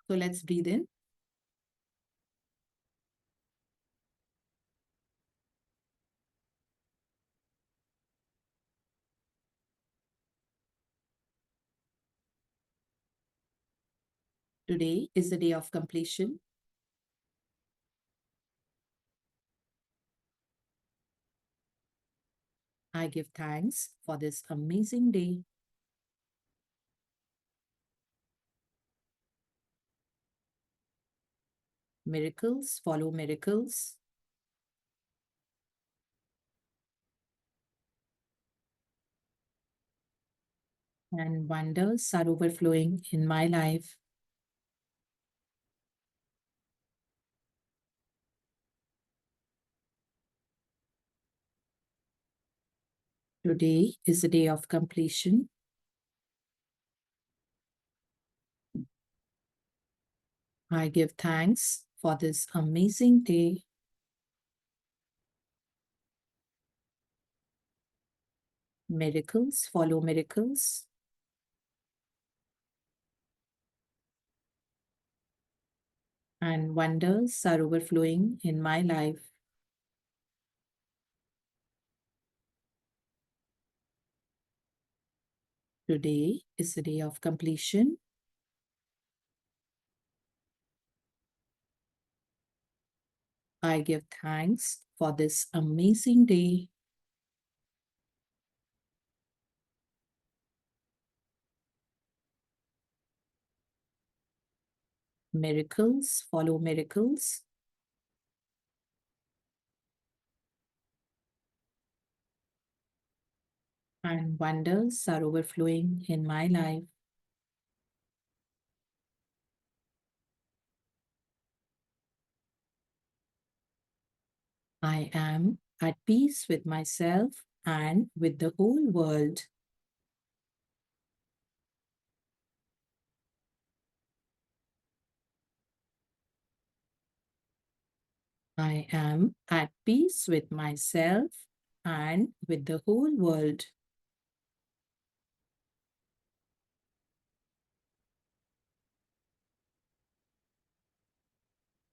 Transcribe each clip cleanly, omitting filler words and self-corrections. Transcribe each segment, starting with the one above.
So let's breathe in. Today is the day of completion. I give thanks for this amazing day. Miracles follow miracles. And wonders are overflowing in my life. Today is the day of completion. I give thanks for this amazing day. Miracles follow miracles. And wonders are overflowing in my life. Today is the day of completion. I give thanks for this amazing day. Miracles follow miracles. And wonders are overflowing in my life. I am at peace with myself and with the whole world. I am at peace with myself and with the whole world.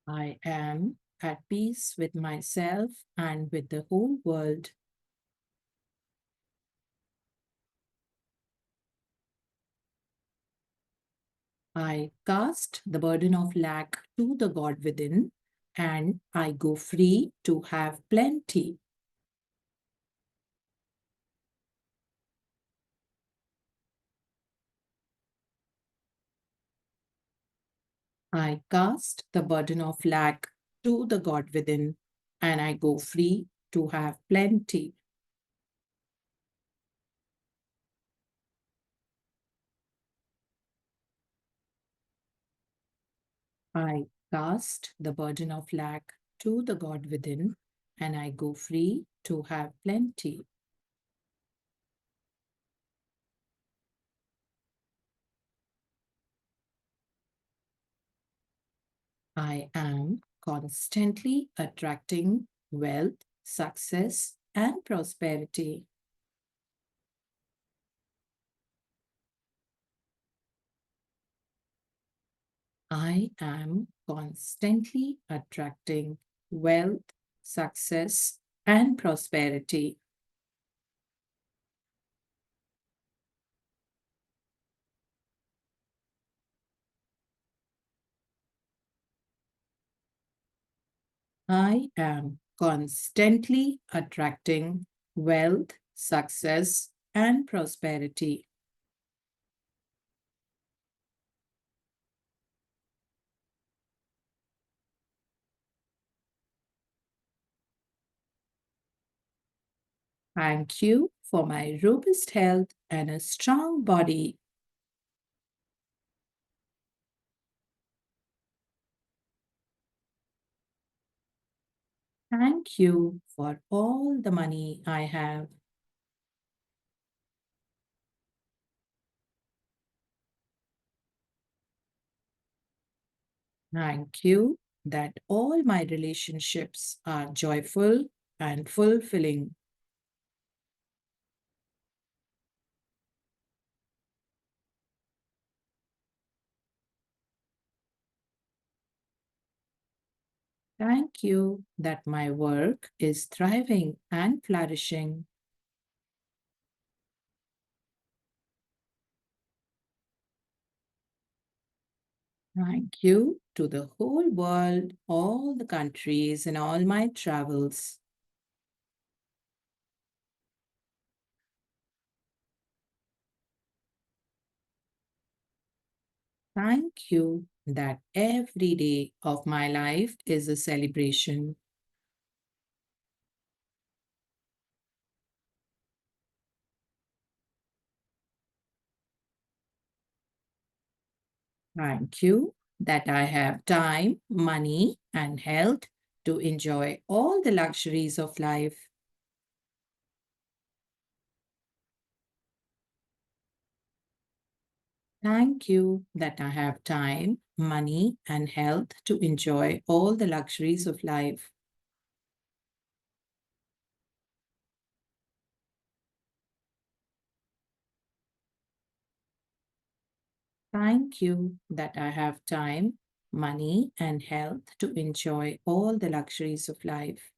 I am at peace with myself and with the whole world. I cast the burden of lack to the God within, and I go free to have plenty. I cast the burden of lack to the God within, and I go free to have plenty. I cast the burden of lack to the God within, and I go free to have plenty. I am constantly attracting wealth, success, and prosperity. I am constantly attracting wealth, success, and prosperity. I am constantly attracting wealth, success, and prosperity. Thank you for my robust health and a strong body. Thank you for all the money I have. Thank you that all my relationships are joyful and fulfilling. Thank you that my work is thriving and flourishing. Thank you to the whole world, all the countries, and all my travels. Thank you that every day of my life is a celebration. Thank you that I have time, money, and health to enjoy all the luxuries of life. Thank you that I have time, money, and health to enjoy all the luxuries of life. Thank you that I have time, money, and health to enjoy all the luxuries of life.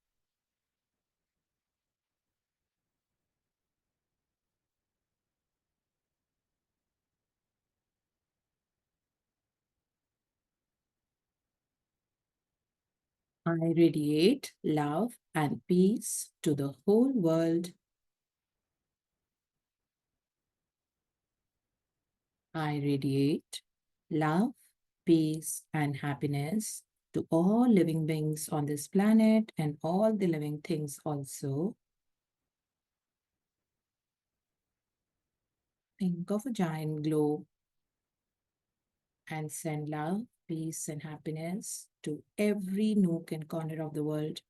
I radiate love and peace to the whole world. I radiate love, peace, and happiness to all living beings on this planet and all the living things also. Think of a giant globe and send love, peace, and happiness to every nook and corner of the world.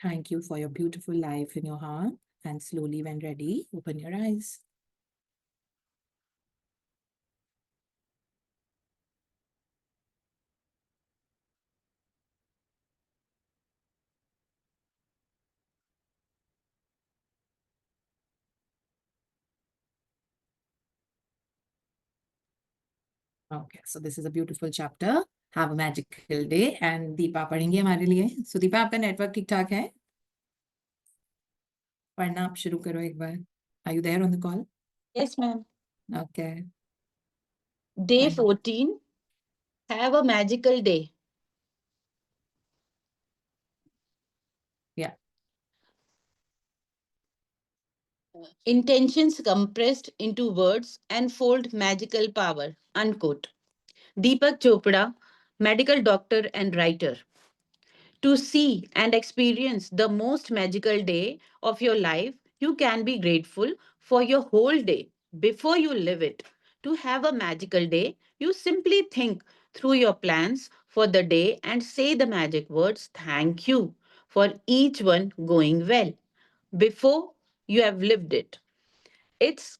Thank you for your beautiful life in your heart. And slowly, when ready, open your eyes. Okay, so this is a beautiful chapter. Have a magical day. And Deepa पढ़ेंगे हमारे लिए. So Deepa आपका network ठीक ठाक है? पढ़ना आप शुरू करो एक बार. Are you there on the call? Yes, ma'am. Okay. Day Fine. 14. Have a magical day. Yeah. Intentions compressed into words and fold magical power. Unquote. Deepak Chopra, medical doctor and writer. To see and experience the most magical day of your life, you can be grateful for your whole day before you live it. To have a magical day, you simply think through your plans for the day and say the magic words thank you for each one going well before you have lived it. It's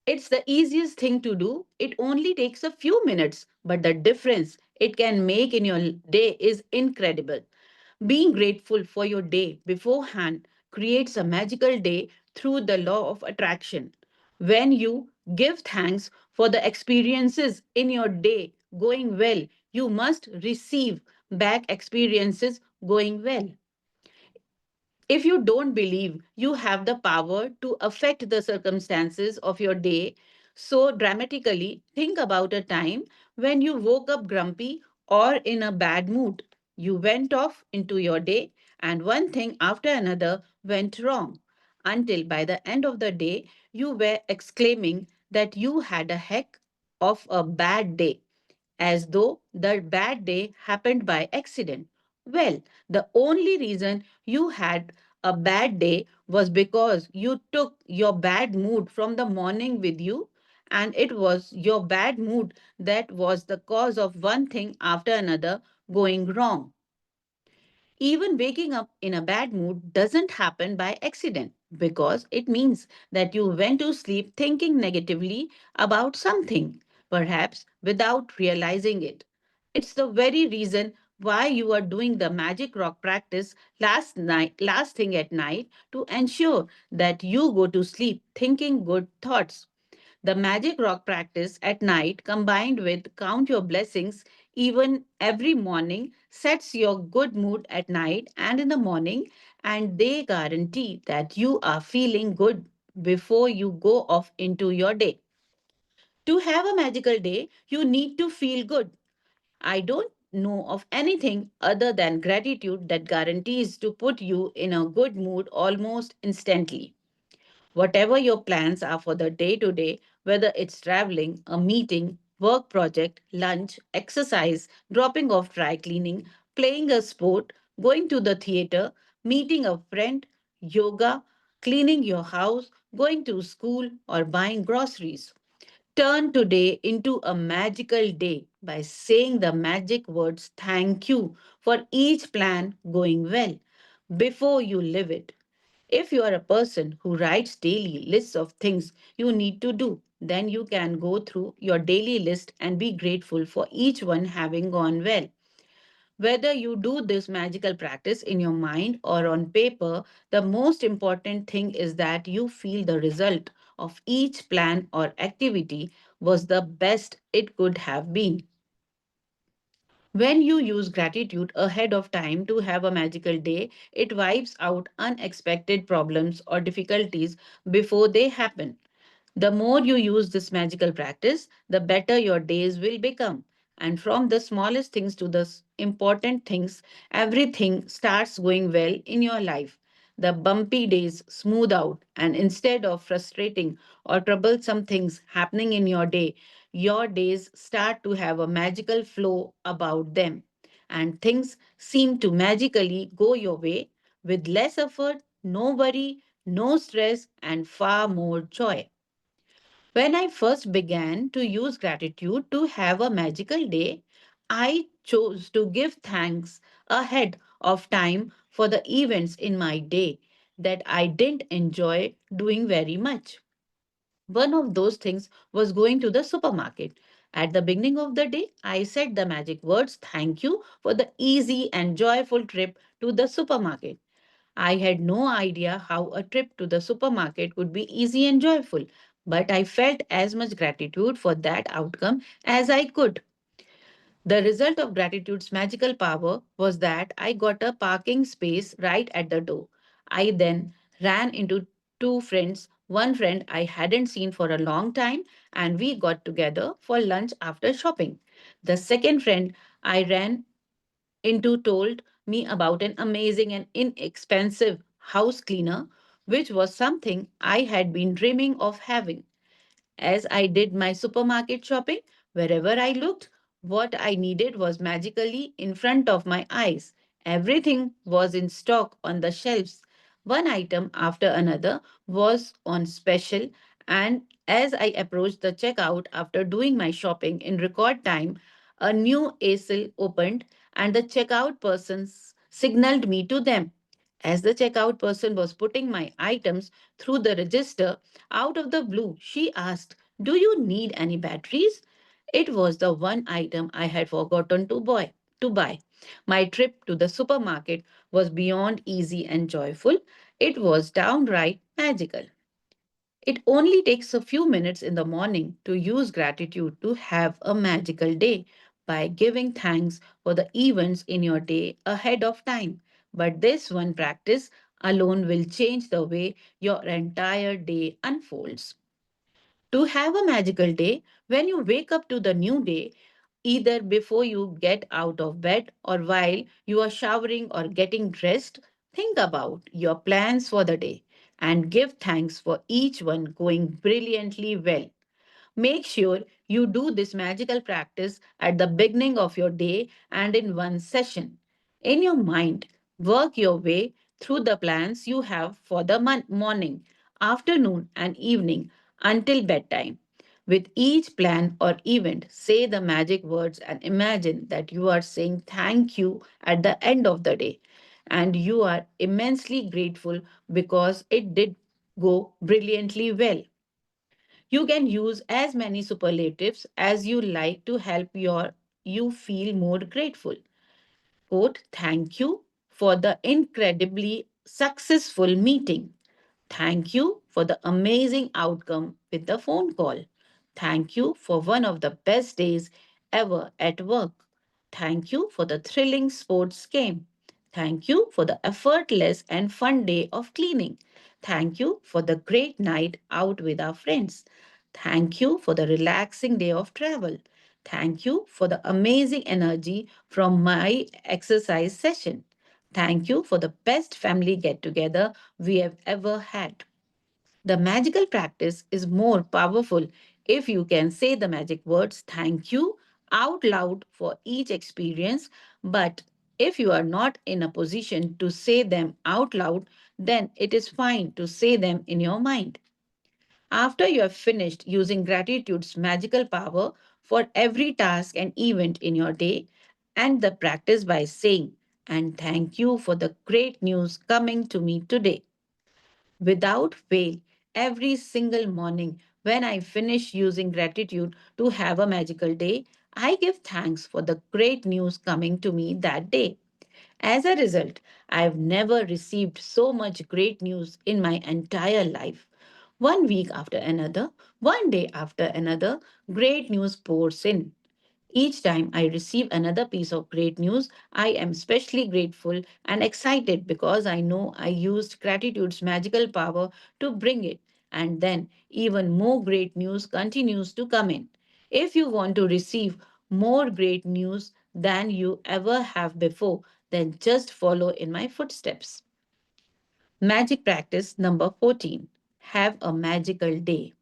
it's the easiest thing to do. It only takes a few minutes, but the difference it can make in your day is incredible. Being grateful for your day beforehand creates a magical day through the law of attraction. When you give thanks for the experiences in your day going well, you must receive back experiences going well. If you don't believe you have the power to affect the circumstances of your day so dramatically, think about a time when you woke up grumpy or in a bad mood. You went off into your day, and one thing after another went wrong until by the end of the day you were exclaiming that you had a heck of a bad day, as though the bad day happened by accident. Well, the only reason you had a bad day was because you took your bad mood from the morning with you, and it was your bad mood that was the cause of one thing after another going wrong. Even waking up in a bad mood doesn't happen by accident because it means that you went to sleep thinking negatively about something. perhaps without realizing it. It's the very reason why you are doing the magic rock practice last thing at night, to ensure that you go to sleep thinking good thoughts. The magic rock practice at night combined with count your blessings even every morning sets your good mood at night and in the morning, and they guarantee that you are feeling good before you go off into your day. To have a magical day, you need to feel good. I don't know of anything other than gratitude that guarantees to put you in a good mood almost instantly. Whatever your plans are for the day to day, whether it's traveling, a meeting, work project, lunch, exercise, dropping off dry cleaning, playing a sport, going to the theater, meeting a friend, yoga, cleaning your house, going to school, or buying groceries. Turn today into a magical day by saying the magic words thank you for each plan going well before you live it. If you are a person who writes daily lists of things you need to do, then you can go through your daily list and be grateful for each one having gone well. Whether you do this magical practice in your mind or on paper, the most important thing is that you feel the result of each plan or activity was the best it could have been. When you use gratitude ahead of time to have a magical day, it wipes out unexpected problems or difficulties before they happen. The more you use this magical practice, the better your days will become. And from the smallest things to the important things, everything starts going well in your life. The bumpy days smooth out, and instead of frustrating or troublesome things happening in your days start to have a magical flow about them. And things seem to magically go your way with less effort, no worry, no stress, and far more joy. When I first began to use gratitude to have a magical day, I chose to give thanks ahead of time for the events in my day that I didn't enjoy doing very much. One of those things was going to the supermarket. At the beginning of the day, I said the magic words thank you for the easy and joyful trip to the supermarket. I had no idea how a trip to the supermarket would be easy and joyful, but I felt as much gratitude for that outcome as I could. The result of gratitude's magical power was that I got a parking space right at the door. I then ran into two friends, one friend I hadn't seen for a long time, and we got together for lunch after shopping. The second friend I ran into told me about an amazing and inexpensive house cleaner, which was something I had been dreaming of having. As I did my supermarket shopping, wherever I looked, what I needed was magically in front of my eyes. Everything was in stock on the shelves. One item after another was on special, and as I approached the checkout after doing my shopping in record time, a new aisle opened and the checkout person signaled me to them. As the checkout person was putting my items through the register, out of the blue, she asked, do you need any batteries? It was the one item I had forgotten to buy. My trip to the supermarket was beyond easy and joyful. It was downright magical. It only takes a few minutes in the morning to use gratitude to have a magical day by giving thanks for the events in your day ahead of time. But this one practice alone will change the way your entire day unfolds. To have a magical day, when you wake up to the new day, either before you get out of bed or while you are showering or getting dressed, think about your plans for the day and give thanks for each one going brilliantly well. Make sure you do this magical practice at the beginning of your day and in one session. In your mind, work your way through the plans you have for the morning, afternoon, and evening until bedtime. With each plan or event, say the magic words and imagine that you are saying thank you at the end of the day. And you are immensely grateful because it did go brilliantly well. You can use as many superlatives as you like to help you feel more grateful. Quote, thank you for the incredibly successful meeting. Thank you for the amazing outcome with the phone call. Thank you for one of the best days ever at work. Thank you for the thrilling sports game. Thank you for the effortless and fun day of cleaning. Thank you for the great night out with our friends. Thank you for the relaxing day of travel. Thank you for the amazing energy from my exercise session. Thank you for the best family get together we have ever had. The magical practice is more powerful if you can say the magic words thank you out loud for each experience. But if you are not in a position to say them out loud, then it is fine to say them in your mind. After you have finished using gratitude's magical power for every task and event in your day, and the practice by saying, and thank you for the great news coming to me today. Without fail, every single morning when I finish using gratitude to have a magical day, I give thanks for the great news coming to me that day. As a result, I have never received so much great news in my entire life. One week after another, one day after another, great news pours in. Each time I receive another piece of great news, I am especially grateful and excited because I know I used gratitude's magical power to bring it. And then even more great news continues to come in. If you want to receive more great news than you ever have before, then just follow in my footsteps. Magic practice number 14. Have a magical day.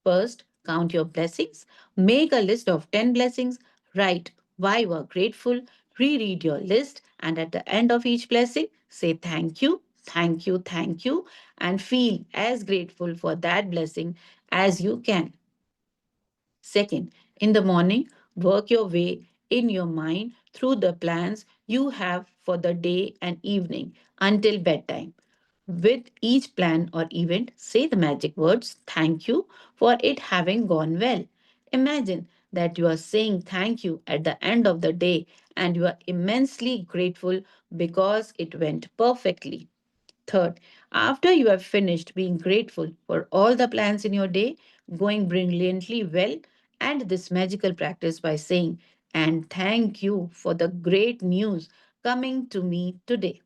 First, count your blessings. Make a list of 10 blessings. Write why you are grateful. Reread your list. And at the end of each blessing, say thank you, thank you, thank you, and feel as grateful for that blessing as you can. Second, in the morning, work your way in your mind through the plans you have for the day and evening until bedtime. With each plan or event, say the magic words thank you for it having gone well. Imagine that you are saying thank you at the end of the day and you are immensely grateful because it went perfectly. Third, after you have finished being grateful for all the plans in your day going brilliantly well, and this magical practice by saying, and thank you for the great news coming to me today.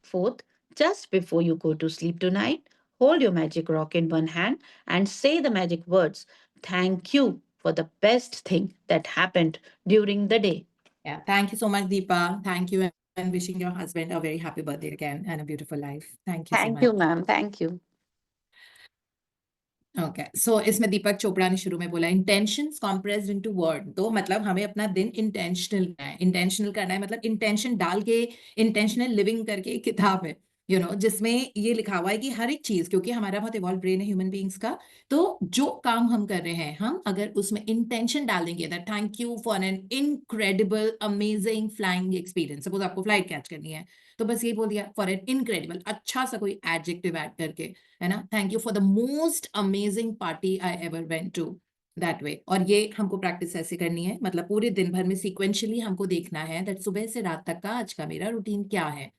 Fourth, just before you go to sleep tonight, hold your magic rock in one hand and say the magic words, thank you for the best thing that happened during the day. Yeah, thank you so much, Deepa. Thank you, and wishing your husband a very happy birthday again and a beautiful life. Thank you so Thank much. you, ma'am. Thank you. Okay so इसमें दीपक चोपड़ा ने शुरू में बोला intentions compressed into word, तो मतलब हमें अपना दिन इंटेंशनल करना है। इंटेंशनल करना है मतलब इंटेंशन डाल के इंटेंशनल लिविंग करके एक किताब है जिसमें ये लिखा हुआ है कि हर एक चीज, क्योंकि हमारा बहुत इवॉल्व ब्रेन है ह्यूमन बीइंग्स का, तो जो काम हम कर रहे हैं हम अगर उसमें इंटेंशन डाल देंगे that thank you for an incredible amazing flying experience, suppose आपको फ्लाइट कैच करनी है तो बस ये बोल दिया फॉर एन इनक्रेडिबल, अच्छा सा कोई एडजेक्टिव ऐड करके, है ना, thank you for the most amazing party I ever went to, that way. और ये हमको प्रैक्टिस ऐसे करनी है, मतलब पूरे दिन भर में सीक्वेंशियली हमको देखना है दैट सुबह से रात तक का आज का मेरा रूटीन क्या है,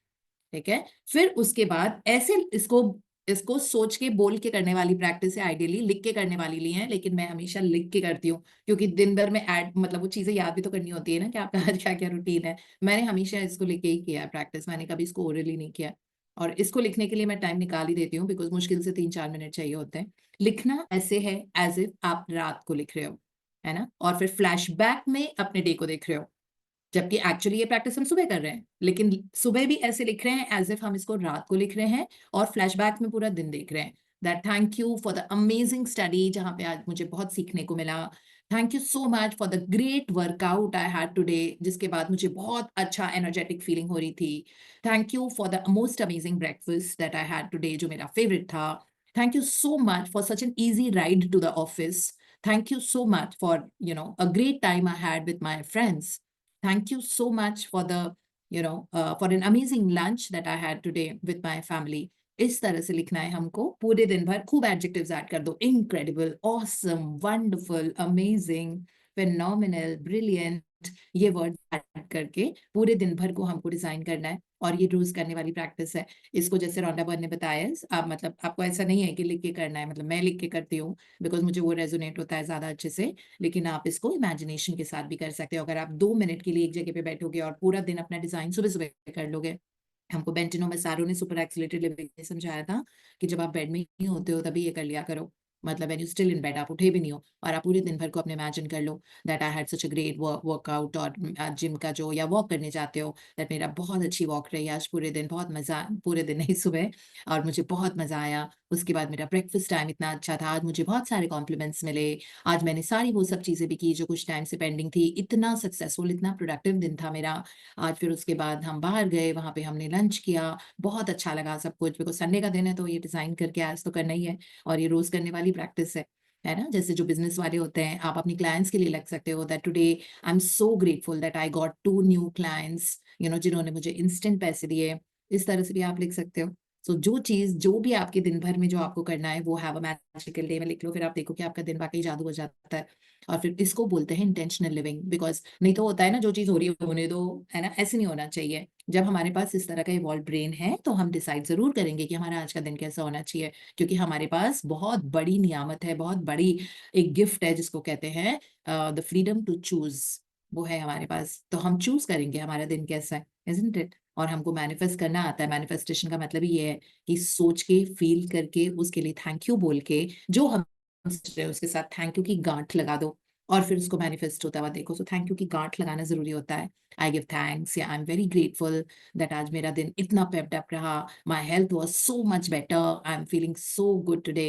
ठीक है। फिर उसके बाद ऐसे इसको इसको सोच के बोल के करने वाली प्रैक्टिस है, आइडियली लिख के करने वाली ली है, लेकिन मैं हमेशा लिख के करती हूँ क्योंकि दिन भर में ऐड मतलब वो चीजें याद भी तो करनी होती है ना कि आपका आज क्या क्या रूटीन है। मैंने हमेशा इसको लिख के ही किया है प्रैक्टिस, मैंने कभी इसको ओरली नहीं किया। और इसको लिखने के लिए मैं टाइम निकाल ही देती हूँ बिकॉज मुश्किल से 3-4 मिनट चाहिए होते हैं। लिखना ऐसे है एज इफ आप रात को लिख रहे हो, है ना, और फिर फ्लैशबैक में अपने डे को देख रहे हो, जबकि एक्चुअली ये प्रैक्टिस हम सुबह कर रहे हैं, लेकिन सुबह भी ऐसे लिख रहे हैं एज इफ हम इसको रात को लिख रहे हैं और फ्लैशबैक में पूरा दिन देख रहे हैं। That thank you for the amazing study जहां पे आज मुझे बहुत सीखने को मिला। Thank you so much for the great workout I had today, जिसके बाद मुझे बहुत अच्छा एनर्जेटिक फीलिंग हो रही थी। Thank you for the most amazing breakfast that I had today, जो मेरा फेवरेट था। Thank you so much for such an easy ride to the office. Thank you so much for a great time I had with my friends. Thank you so much for the, for an amazing lunch that I had today with my family. इस तरह से लिखना है हमको पूरे दिन भर। खूब एडजेक्टिव्स ऐड कर दो, incredible, awesome, wonderful, amazing, phenomenal, brilliant, ये वर्ड ऐड करके पूरे दिन भर को हमको डिजाइन करना है। और ये रोज करने वाली प्रैक्टिस है। इसको जैसे रोंडा बर्न ने बताया, आप मतलब आपको ऐसा नहीं है कि लिख के करना है, मतलब मैं लिख के करती हूँ बिकॉज मुझे वो रेजोनेट होता है ज्यादा अच्छे से, लेकिन आप इसको इमेजिनेशन के साथ भी कर सकते हो। अगर आप 2 मिनट के लिए एक जगह पे बैठोगे और पूरा दिन अपना डिजाइन सुबह सुबह कर लोगे। हमको बेंटिनो मैसारो ने सुपर एक्सीलरेटेड लिविंग में समझाया था कि जब आप बेड में ही होते हो तभी ये कर लिया करो। मतलब when you still in bed, आप उठे भी नहीं हो और आप पूरे दिन भर को अपने इमेजिन कर लो that I had such a great workout, और जिम का जो या वॉक करने जाते हो दैट मेरा बहुत अच्छी वॉक रही आज पूरे दिन, बहुत मजा, पूरे दिन नहीं सुबह, और मुझे बहुत मजा आया। उसके बाद मेरा ब्रेकफास्ट टाइम इतना अच्छा था, आज मुझे बहुत सारे कॉम्प्लीमेंट्स मिले, आज मैंने सारी वो सब चीजें भी की जो कुछ टाइम से पेंडिंग थी। इतना सक्सेसफुल, इतना प्रोडक्टिव दिन था मेरा आज। फिर उसके बाद हम बाहर गए, वहां पे हमने लंच किया, बहुत अच्छा लगा सब कुछ, बिकॉज संडे का दिन है तो ये डिजाइन करके आज तो करना ही है, और ये रोज करने वाली प्रैक्टिस है ना। जैसे जो बिजनेस वाले होते हैं, आप अपनी क्लाइंट्स के लिए लग सकते हो that today I am so grateful that I got 2 new clients, जिन्होंने मुझे इंस्टेंट पैसे दिए। इस तरह से भी आप लिख सकते हो। सो जो चीज जो भी आपके दिन भर में जो आपको करना है वो हैव अ मैजिकल डे में लिख लो, फिर आप देखो कि आपका दिन वाकई जादू हो जाता है। और फिर इसको बोलते हैं इंटेंशनल लिविंग, बिकॉज नहीं तो होता है ना, जो चीज हो रही है होने दो, है ना, ऐसे नहीं होना चाहिए। जब हमारे पास इस तरह का इवॉल्व ब्रेन है तो हम डिसाइड जरूर करेंगे कि हमारा आज का दिन कैसा होना चाहिए, क्योंकि हमारे पास बहुत बड़ी नियामत है, बहुत बड़ी एक गिफ्ट है जिसको कहते हैं द फ्रीडम टू चूज। वो है हमारे पास, तो हम चूज करेंगे हमारा दिन कैसा है, इजंट इट। और हमको मैनिफेस्ट करना आता है। मैनिफेस्टेशन का मतलब ही ये है कि सोच के, फील करके, उसके लिए थैंक यू बोल के, जो हम सोच रहे हैं उसके साथ थैंक यू की गांठ लगा दो, और फिर उसको मैनिफेस्ट होता हुआ देखो। सो थैंक यू की गांठ लगाना जरूरी होता है। आई गिव थैंक्स, या I am very grateful that आज मेरा दिन इतना पेप्ड अप रहा, my health was so much better, I am feeling so good today.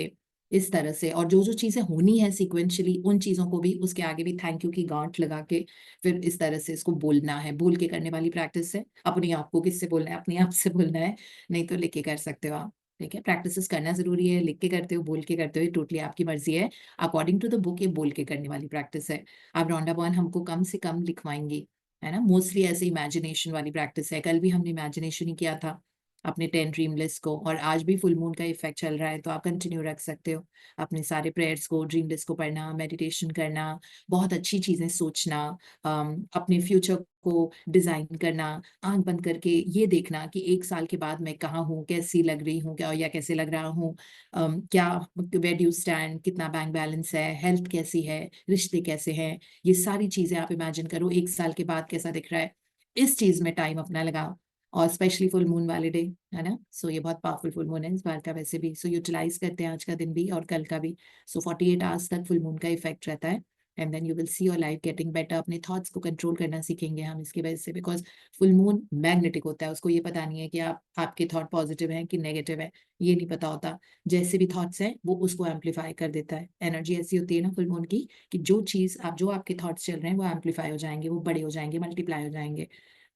इस तरह से, और जो जो चीजें होनी है सीक्वेंशली, उन चीजों को भी उसके आगे भी थैंक यू की गांठ लगा के फिर इस तरह से इसको बोलना है। बोल के करने वाली प्रैक्टिस है। अपने आप को किससे बोलना है? अपने आप से बोलना है, नहीं तो लिख के कर सकते हो आप। ठीक है, प्रैक्टिस करना जरूरी है। लिख के करते हो, बोल के करते हो, टोटली आपकी मर्जी है। अकॉर्डिंग टू द बुक ये बोल के करने वाली प्रैक्टिस है। अब रोंडा बर्न हमको कम से कम लिखवाएंगी, है ना। मोस्टली ऐसे इमेजिनेशन वाली प्रैक्टिस है। कल भी हमने इमेजिनेशन ही किया था अपने 10 ड्रीम लिस्ट को, और आज भी फुल मून का इफेक्ट चल रहा है तो आप कंटिन्यू रख सकते हो अपने सारे प्रेयर्स को, ड्रीम लिस्ट को पढ़ना, मेडिटेशन करना, बहुत अच्छी चीजें सोचना, अपने फ्यूचर को डिजाइन करना, आंख बंद करके ये देखना कि 1 साल के बाद मैं कहाँ हूँ, कैसी लग रही हूँ, क्या या कैसे लग रहा हूँ, क्या, वेयर डू यू स्टैंड, कितना बैंक बैलेंस है, हेल्थ कैसी है, रिश्ते कैसे हैं। ये सारी चीजें आप इमेजिन करो 1 साल के बाद कैसा दिख रहा है। इस चीज में टाइम अपना लगाओ, और स्पेशली फुल मून वाले डे, है ना। सो ये बहुत पावरफुल फुल मून है इस बार का वैसे भी, सो यूटिलाइज करते हैं आज का दिन भी और कल का भी। सो 48 आवर्स तक फुल मून का इफेक्ट रहता है, and then you will see your life getting better. अपने थॉट्स को कंट्रोल करना सीखेंगे हम इसकी वजह से, बिकॉज फुल मून मैग्नेटिक होता है। उसको ये पता नहीं है कि आपके थॉट पॉजिटिव है कि नेगेटिव है, ये नहीं पता होता। जैसे भी थॉट्स हैं वो उसको एम्पलीफाई कर देता है। एनर्जी ऐसी होती है ना फुल मून की, कि जो आपके थॉट्स चल रहे हैं वो एम्पलीफाई हो जाएंगे, वो बड़े हो जाएंगे, मल्टीप्लाई हो जाएंगे।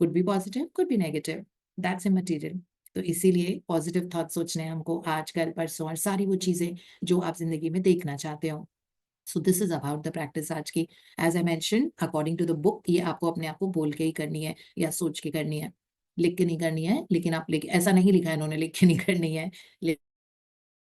Could be positive, could be negative, that's immaterial. तो इसीलिए पॉजिटिव थॉट सोचने हैं हमको आज, कल, परसों, और सारी वो चीजें जो आप जिंदगी में देखना चाहते हो। So this is about the practice आज की। As I mention, according to the book, ये आपको अपने आप को बोल के ही करनी है या सोच के करनी है, लिख के नहीं करनी है। लेकिन आप लिख, ऐसा नहीं लिखा है इन्होंने लिख के नहीं करनी है,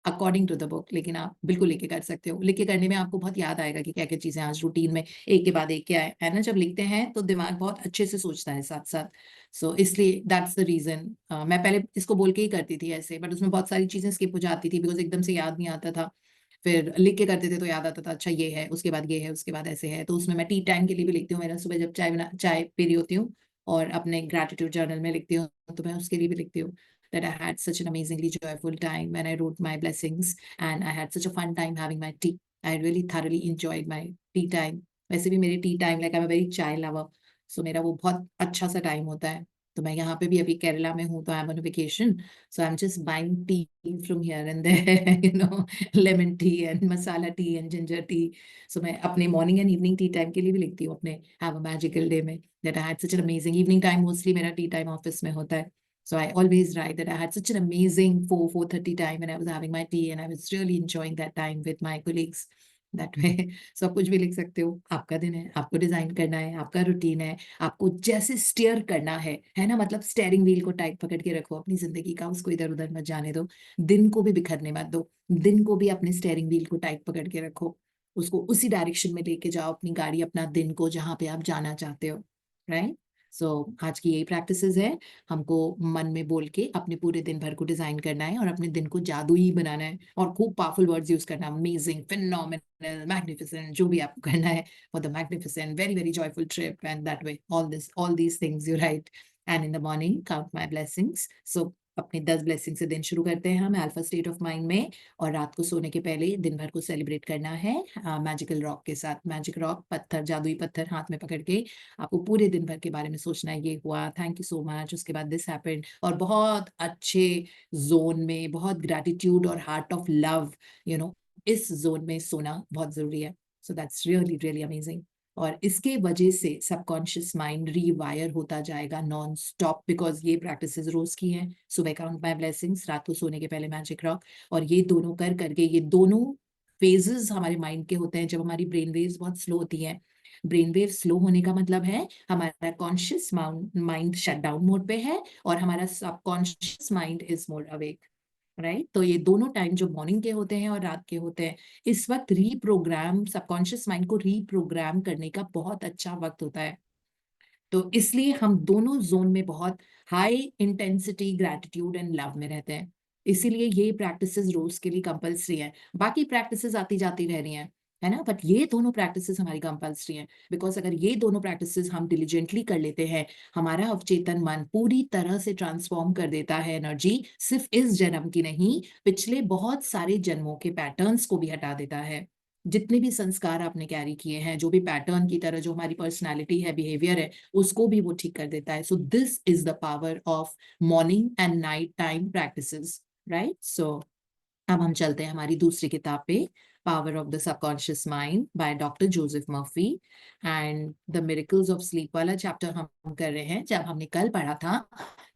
अकॉर्डिंग टू द बुक, लेकिन आप बिल्कुल लिख के कर सकते हो। लिख के करने में आपको बहुत याद आएगा कि क्या क्या चीजें आज रूटीन में एक के बाद एक क्या है ना। जब लिखते हैं तो दिमाग बहुत अच्छे से सोचता है साथ साथ। सो इसलिए दैट्स द रीजन। मैं पहले इसको बोल के ही करती थी ऐसे, बट उसमें बहुत सारी चीजें स्किप हो जाती थी बिकॉज एकदम से याद नहीं आता था। फिर लिख के करते थे तो याद आता था, अच्छा ये है, उसके बाद ये है, उसके बाद ऐसे है। तो उसमें मैं टी टाइम के लिए भी लिखती हूँ, मेरा सुबह जब चाय पी रही होती हूँ, और अपने ग्रेटिट्यूड जर्नल में लिखती हूँ, तो मैं उसके लिए भी लिखती हूँ that I had such an amazingly joyful time when I wrote my blessings, and I had such a fun time having my tea. I really thoroughly enjoyed my tea time. वैसे भी मेरी T time, like I am very चाय lover, सो मेरा वो बहुत अच्छा सा time होता है। तो मैं यहाँ पे भी अभी केरला में हूँ, तो I am on vacation, so I am just buying tea from here and there, lemon tea and masala tea and ginger tea. So मैं अपने morning and evening tea time के लिए भी लिखती हूँ अपने हैव अ मैजिकल डे में, that I had such an amazing evening time. Mostly मेरा टी टाइम ऑफिस में होता है। So I always write that I had such an amazing 4:30 time when I was having my tea, and I was really enjoying that time with my colleagues. That way. सब कुछ भी लिख सकते हो, आपका दिन है, आपको डिजाइन करना है, आपका रूटीन है, आपको जैसे स्टीयर करना है ना, मतलब स्टेयरिंग व्हील को टाइट पकड़ के रखो अपनी जिंदगी का, उसको इधर उधर मत जाने दो, दिन को भी बिखरने मत दो, दिन को भी अपने स्टेयरिंग व्हील को टाइट पकड़ के रखो, उसको उसी डायरेक्शन में लेके जाओ अपनी गाड़ी, अपना दिन को, जहां पे आप जाना चाहते हो, राइट। सो आज की यही प्रैक्टिसेस है, हमको मन में बोल के अपने पूरे दिन भर को डिजाइन करना है और अपने दिन को जादुई बनाना है, और खूब पावरफुल वर्ड्स यूज करना, अमेजिंग, फिनोमिनल, मैग्निफिसेंट, जो भी आपको करना है, for the magnificent, very very joyful trip, and that way all these things you write. And in the morning count my blessings. So अपने 10 ब्लेसिंग से दिन शुरू करते हैं हम अल्फा स्टेट ऑफ माइंड में, और रात को सोने के पहले दिन भर को सेलिब्रेट करना है मैजिकल रॉक के साथ। मैजिक रॉक, पत्थर, जादुई पत्थर हाथ में पकड़ के आपको पूरे दिन भर के बारे में सोचना है, ये हुआ, थैंक यू सो मच, उसके बाद दिस हैपेंड, और बहुत अच्छे जोन में, बहुत ग्रैटिट्यूड और हार्ट ऑफ लव, इस जोन में सोना बहुत जरूरी है। So that's really really amazing. और इसके वजह से सबकॉन्शियस माइंड रीवायर होता जाएगा नॉन स्टॉप, बिकॉज ये प्रैक्टिसेस रोज की हैं, सुबह काउंट माय ब्लेसिंग्स, रात को सोने के पहले मैजिक रॉक, और ये दोनों कर करके, ये दोनों फेजेस हमारे माइंड के होते हैं जब हमारी ब्रेन वेव्स बहुत स्लो होती हैं। ब्रेन वेव स्लो होने का मतलब है हमारा कॉन्शियस माइंड शटडाउन मोड पे है, और हमारा subconscious mind is more awake, right. तो ये दोनों टाइम जो मॉर्निंग के होते हैं और रात के होते हैं, इस वक्त रीप्रोग्राम, सबकॉन्शियस माइंड को रीप्रोग्राम करने का बहुत अच्छा वक्त होता है। तो इसलिए हम दोनों जोन में बहुत high intensity gratitude and love में रहते हैं। इसीलिए ये प्रैक्टिसेस रोज के लिए कंपल्सरी है, बाकी प्रैक्टिसेस आती जाती रह रही हैं, है ना, बट ये दोनों प्रैक्टिसेस हमारी कंपल्सरी हैं, बिकॉज अगर ये दोनों प्रैक्टिसेस हम डिलीजेंटली कर लेते हैं, हमारा अवचेतन मन पूरी तरह से ट्रांसफॉर्म कर देता है एनर्जी, सिर्फ इस जन्म की नहीं, पिछले बहुत सारे जन्मों के पैटर्न्स को भी हटा देता है। जितने भी संस्कार आपने कैरी किए हैं, जो भी पैटर्न की तरह जो हमारी पर्सनैलिटी है, बिहेवियर है, उसको भी वो ठीक कर देता है। So this is the power of morning and night time practices, right. So अब हम चलते हैं हमारी दूसरी किताब पे, power of the subconscious mind by doctor Joseph Murphy, and the miracles of sleep वाला चैप्टर हम कर रहे हैं। जब हमने कल पढ़ा था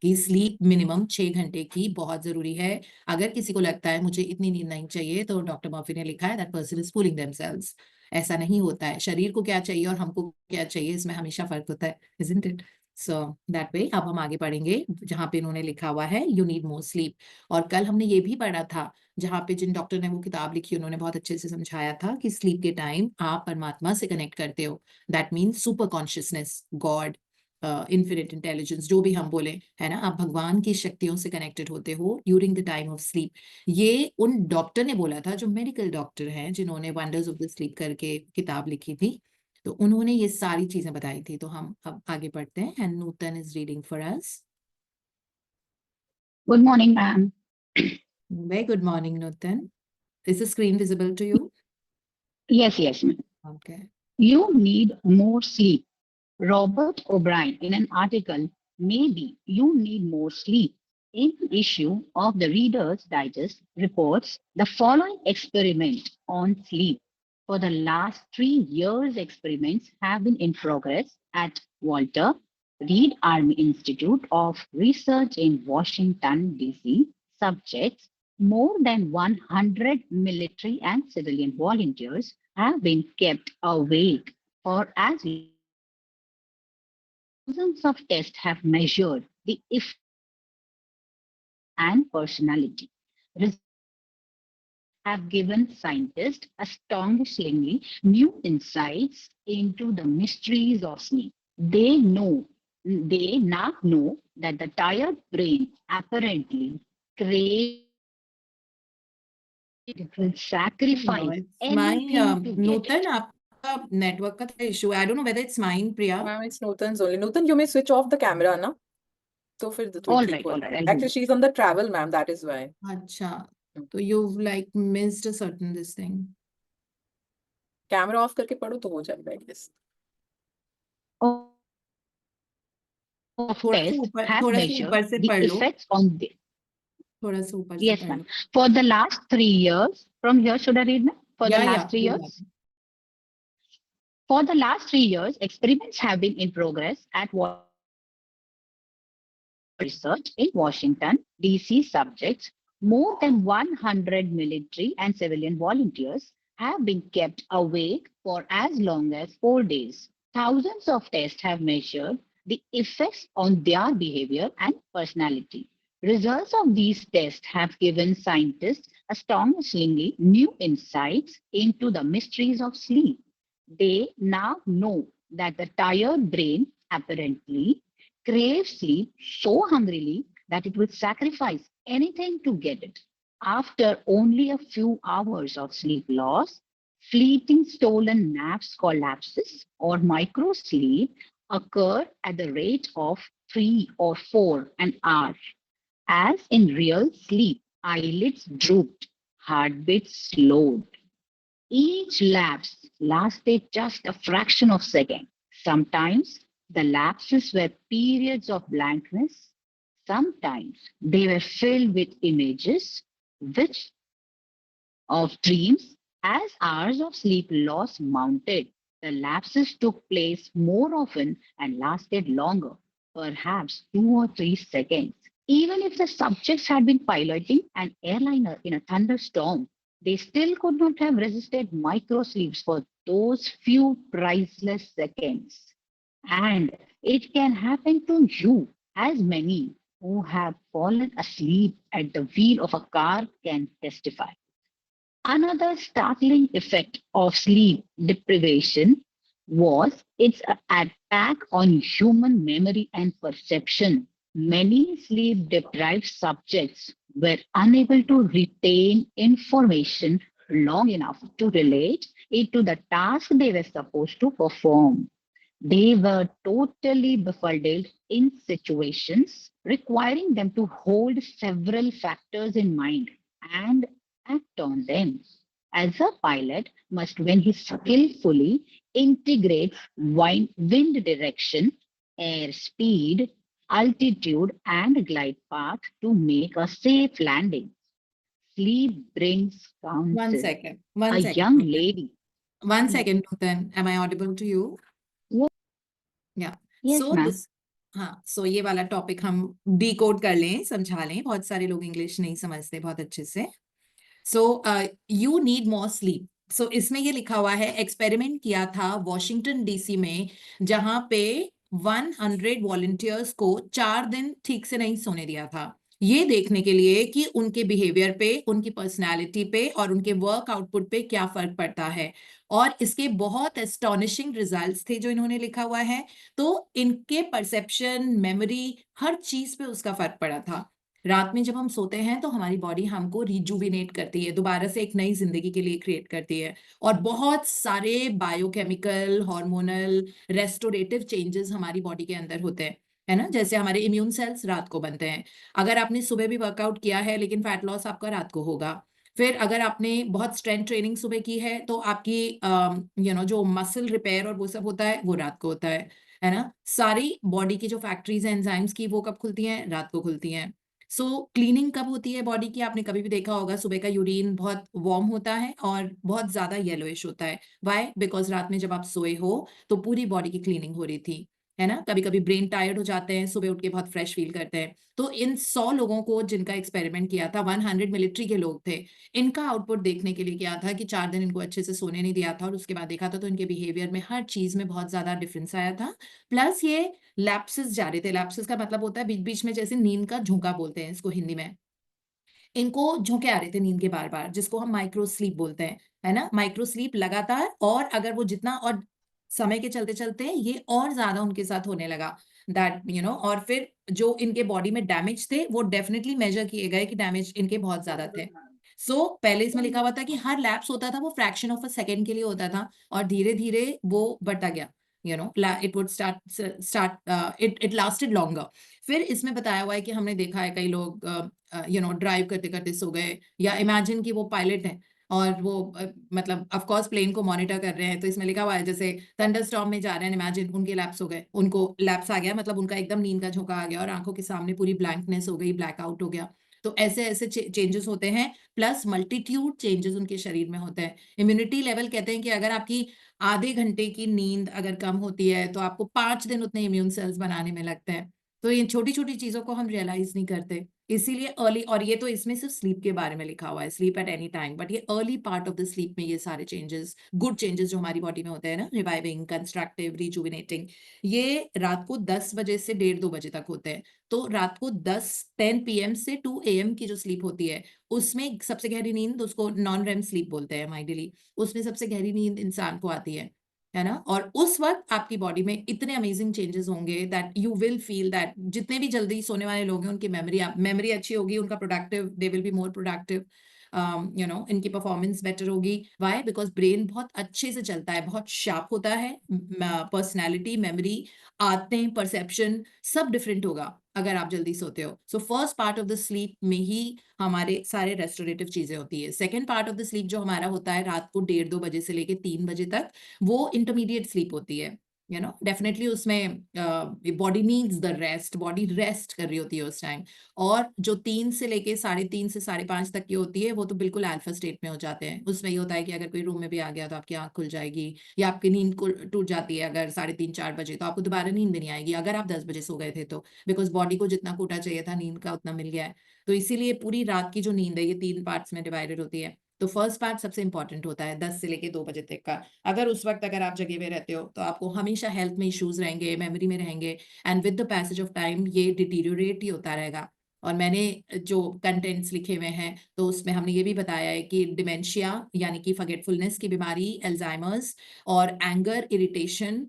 कि स्लीप मिनिमम 6 घंटे की बहुत जरूरी है, अगर किसी को लगता है मुझे इतनी नींद नहीं चाहिए, तो डॉक्टर मर्फी ने लिखा है that person is fooling themselves. ऐसा नहीं होता है, शरीर को क्या चाहिए और हमको क्या चाहिए, इसमें हमेशा फर्क होता है, isn't it. So that way अब हम आगे पढ़ेंगे जहां पे इन्होंने लिखा हुआ है यू नीड मोर स्लीप। और कल हमने ये भी पढ़ा था, जहाँ पे जिन डॉक्टर ने वो किताब लिखी, उन्होंने बहुत अच्छे से समझाया था कि स्लीप के टाइम आप परमात्मा से कनेक्ट करते हो, that means super consciousness, God, infinite intelligence, जो भी हम बोले, है ना, आप भगवान की शक्तियों से कनेक्टेड होते हो during the time of sleep. ये उन डॉक्टर ने बोला था जो मेडिकल डॉक्टर हैं, जिन्होंने वंडर्स ऑफ द स्लीप करके किताब लिखी थी, तो उन्होंने ये सारी चीजें बताई थी। तो हम अब आगे पढ़ते हैं, and Nutan is reading for us. Good morning, ma'am. Very good morning Nutan. Is the screen visible to you? Yes, ma'am. Okay. You need more sleep. Robert O'Brien, in an article, Maybe You Need More Sleep, in the issue of the Reader's Digest, reports the following experiment on sleep. For the last 3 years, experiments have been in progress at Walter Reed Army Institute of Research in Washington, D.C. Subjects, more than 100 military and civilian volunteers, have been kept awake for as thousands of tests have measured the effect and personality. Results have given scientists astonishingly new insights into the mysteries of sleep. They now know that the tired brain apparently craves, will No, sacrifice it's my anything to get Nutan, it. आपका network का थोड़ा issue है. I don't know whether it's mine, Priya. Ma'am, it's Nutan's only. Nutan, you may switch off the camera, na? तो फिर तो All ठीक right, हो all रहा right, है. I'll do Actually, that. she's on the travel, ma'am. That is why. अच्छा, तो you've like missed a certain this thing. Camera off करके पढ़ो तो हो जाएगा, I guess. Of थोड़ा सा tests ऊपर, have थोड़ा सा measured ऊपर से the पढ़ लो, effects on the. थोड़ा सा ऊपर से Yes, पढ़ ma'am. Low. For the last 3 years, from here, should I read, ma'am? For the Yeah, last 3 you years? For the last 3 years, experiments have been in progress at research in Washington, D.C. Subjects, more than 100 military and civilian volunteers have been kept awake for as long as 4 days. Thousands of tests have measured the effects on their behavior and personality. Results of these tests have given scientists astonishingly new insights into the mysteries of sleep. They now know that the tired brain apparently craves sleep so hungrily that it will sacrifice anything to get it. After only a few hours of sleep loss, fleeting stolen naps called lapses or microsleep occur at the rate of 3 or 4 an hour. As in real sleep, eyelids drooped, heartbeat slowed. Each lapse lasted just a fraction of a second. Sometimes the lapses were periods of blankness. Sometimes they were filled with images, which of dreams. As hours of sleep loss mounted, the lapses took place more often and lasted longer, perhaps 2 or 3 seconds. Even if the subjects had been piloting an airliner in a thunderstorm, they still could not have resisted microsleeps for those few priceless seconds. And it can happen to you, as many who have fallen asleep at the wheel of a car can testify. Another startling effect of sleep deprivation was its attack on human memory and perception. Many sleep deprived subjects were unable to retain information long enough to relate it to the task they were supposed to perform. They were totally befuddled in situations requiring them to hold several factors in mind and act on them. As a pilot must, when he skillfully integrates wind direction, air speed, altitude, and glide path to make a safe landing. Sleep brings One counsel. second. A One second. young Nuten. lady. 1 second, Nuten. Am I audible to you? Yes. Yeah. Yes, So ma'am. this, हाँ, so ये वाला topic हम decode कर लें, समझा लें. बहुत सारे लोग इंग्लिश नहीं समझते बहुत अच्छे से. So you need more sleep. So इसमें ये लिखा हुआ है, एक्सपेरिमेंट किया था वॉशिंगटन डीसी में, जहां पे 100 वॉलंटियर्स को 4 दिन ठीक से नहीं सोने दिया था, ये देखने के लिए कि उनके बिहेवियर पे, उनकी पर्सनैलिटी पे और उनके वर्क आउटपुट पे क्या फर्क पड़ता है. और इसके बहुत एस्टॉनिशिंग रिजल्ट्स थे जो इन्होंने लिखा हुआ है. तो इनके परसेप्शन, मेमोरी, हर चीज पे उसका फर्क पड़ा था. रात में जब हम सोते हैं तो हमारी बॉडी हमको रिजुविनेट करती है, दोबारा से एक नई जिंदगी के लिए क्रिएट करती है. और बहुत सारे बायोकेमिकल, हार्मोनल, रेस्टोरेटिव चेंजेस हमारी बॉडी के अंदर होते हैं, है ना. जैसे हमारे इम्यून सेल्स रात को बनते हैं. अगर आपने सुबह भी वर्कआउट किया है लेकिन फैट लॉस आपका रात को होगा. फिर अगर आपने बहुत स्ट्रेंथ ट्रेनिंग सुबह की है तो आपकी जो मसल रिपेयर और वो सब होता है वो रात को होता है ना. सारी बॉडी की जो फैक्ट्रीज हैं एंजाइम्स की, वो कब खुलती हैं? रात को खुलती हैं. सो क्लीनिंग कब होती है बॉडी की? आपने कभी भी देखा होगा सुबह का यूरिन बहुत वार्म होता है और बहुत ज्यादा येलोइश होता है. वाई? बिकॉज रात में जब आप सोए हो तो पूरी बॉडी की क्लीनिंग हो रही थी, है ना. कभी कभी ब्रेन टायर्ड हो जाते हैं, सुबह उठ के बहुत फ्रेश फील करते हैं. तो इन 100 लोगों को जिनका एक्सपेरिमेंट किया था, 100 मिलिट्री के लोग थे, इनका आउटपुट देखने के लिए क्या था कि 4 दिन इनको अच्छे से सोने नहीं दिया था और उसके बाद देखा था तो इनके बिहेवियर में हर चीज में बहुत ज्यादा डिफरेंस आया था. प्लस ये लैप्सेस जा रहे थे. लैप्सेस का मतलब होता है बीच बीच में, जैसे नींद का झोंका बोलते हैं इसको हिंदी में. इनको झोंके आ रहे थे नींद के बार बार, जिसको हम माइक्रो स्लीप बोलते हैं, है ना. माइक्रो स्लीप लगातार, और अगर वो जितना और समय के चलते चलते ये और ज्यादा उनके साथ होने लगा दैट और फिर जो इनके बॉडी में डैमेज थे वो डेफिनेटली मेजर किए गए कि डैमेज इनके बहुत ज्यादा थे. सो पहले इसमें लिखा हुआ था कि हर लैप्स होता था वो फ्रैक्शन ऑफ अ सेकेंड के लिए होता था, और धीरे धीरे वो बढ़ता गया. It would start it lasted longer. फिर इसमें बताया हुआ है कि हमने देखा है कई लोग ड्राइव करते करते सो गए, या इमेजिन कि वो पायलट है और वो मतलब ऑफ कोर्स प्लेन को मॉनिटर कर रहे हैं. तो इसमें लिखा हुआ है जैसे थंडरस्टॉर्म में जा रहे हैं, इमेजिन उनके लैप्स हो गए, उनको लैप्स आ गया, मतलब उनका एकदम नींद का झोंका आ गया और आंखों के सामने पूरी ब्लैंकनेस हो गई, ब्लैकआउट हो गया. तो ऐसे ऐसे चेंजेस होते हैं, प्लस मल्टीट्यूड चेंजेस उनके शरीर में होते हैं. इम्यूनिटी लेवल कहते हैं कि अगर आपकी आधे घंटे की नींद अगर कम होती है तो आपको 5 दिन उतने इम्यून सेल्स बनाने में लगते हैं. तो ये छोटी छोटी चीजों को हम रियलाइज नहीं करते. इसीलिए अर्ली, और ये तो इसमें सिर्फ स्लीप के बारे में लिखा हुआ है, sleep at any time, but ये early part of the sleep में ये सारे चेंजेस, गुड चेंजेस जो हमारी बॉडी में होते हैं ना, रिवाइविंग, कंस्ट्रक्टिव, रिजुविनेटिंग, ये रात को 10 बजे से 1:30-2 बजे तक होते हैं। तो रात को 10 PM से 2 AM की जो स्लीप होती है, उसमें सबसे गहरी नींद, उसको नॉन रेम स्लीप बोलते हैं माइंडली, उसमें सबसे गहरी नींद इंसान को आती है ना। और उस वक्त आपकी बॉडी में इतने अमेजिंग चेंजेस होंगे that you will feel that जितने भी जल्दी सोने वाले लोग हैं उनकी मेमोरी अच्छी होगी, उनका productive, they will be more productive, इनकी परफॉर्मेंस बेटर होगी। वाई? बिकॉज ब्रेन बहुत अच्छे से चलता है, बहुत शार्प होता है, पर्सनैलिटी, मेमोरी, आदतें, परसेप्शन सब डिफरेंट होगा अगर आप जल्दी सोते हो। So first part of the sleep में ही हमारे सारे रेस्टोरेटिव चीजें होती है। Second part of the sleep जो हमारा होता है रात को 1:30-2 बजे से लेके 3 बजे तक, वो इंटरमीडिएट स्लीप होती है। डेफिनेटली उसमें body needs the rest, body rest कर रही होती है उस टाइम। और जो 3 से लेके 3:30 से 5:30 तक की होती है, वो तो बिल्कुल अल्फा स्टेट में हो जाते हैं। उसमें ये होता है कि अगर कोई रूम में भी आ गया तो आपकी आंख खुल जाएगी, या आपकी नींद टूट जाती है अगर 3:30-4 बजे, तो आपको दोबारा नींद भी नहीं आएगी अगर आप 10 बजे सो गए थे तो, बिकॉज बॉडी को जितना कोटा चाहिए था नींद का उतना मिल गया है। तो इसीलिए पूरी रात की जो नींद है ये 3 पार्ट्स में डिवाइडेड होती है। तो फर्स्ट पार्ट सबसे इंपॉर्टेंट होता है 10 से लेके 2 बजे तक का। अगर उस वक्त अगर आप जगे हुए रहते हो तो आपको हमेशा हेल्थ में इश्यूज रहेंगे, मेमोरी में रहेंगे, and with the passage of time ये डिटीरियोरेट ही होता रहेगा। और मैंने जो कंटेंट्स लिखे हुए हैं तो उसमें हमने ये भी बताया है कि डिमेंशिया यानी कि फॉरगेटफुलनेस की बीमारी, अल्जाइमर्स और एंगर, इरिटेशन,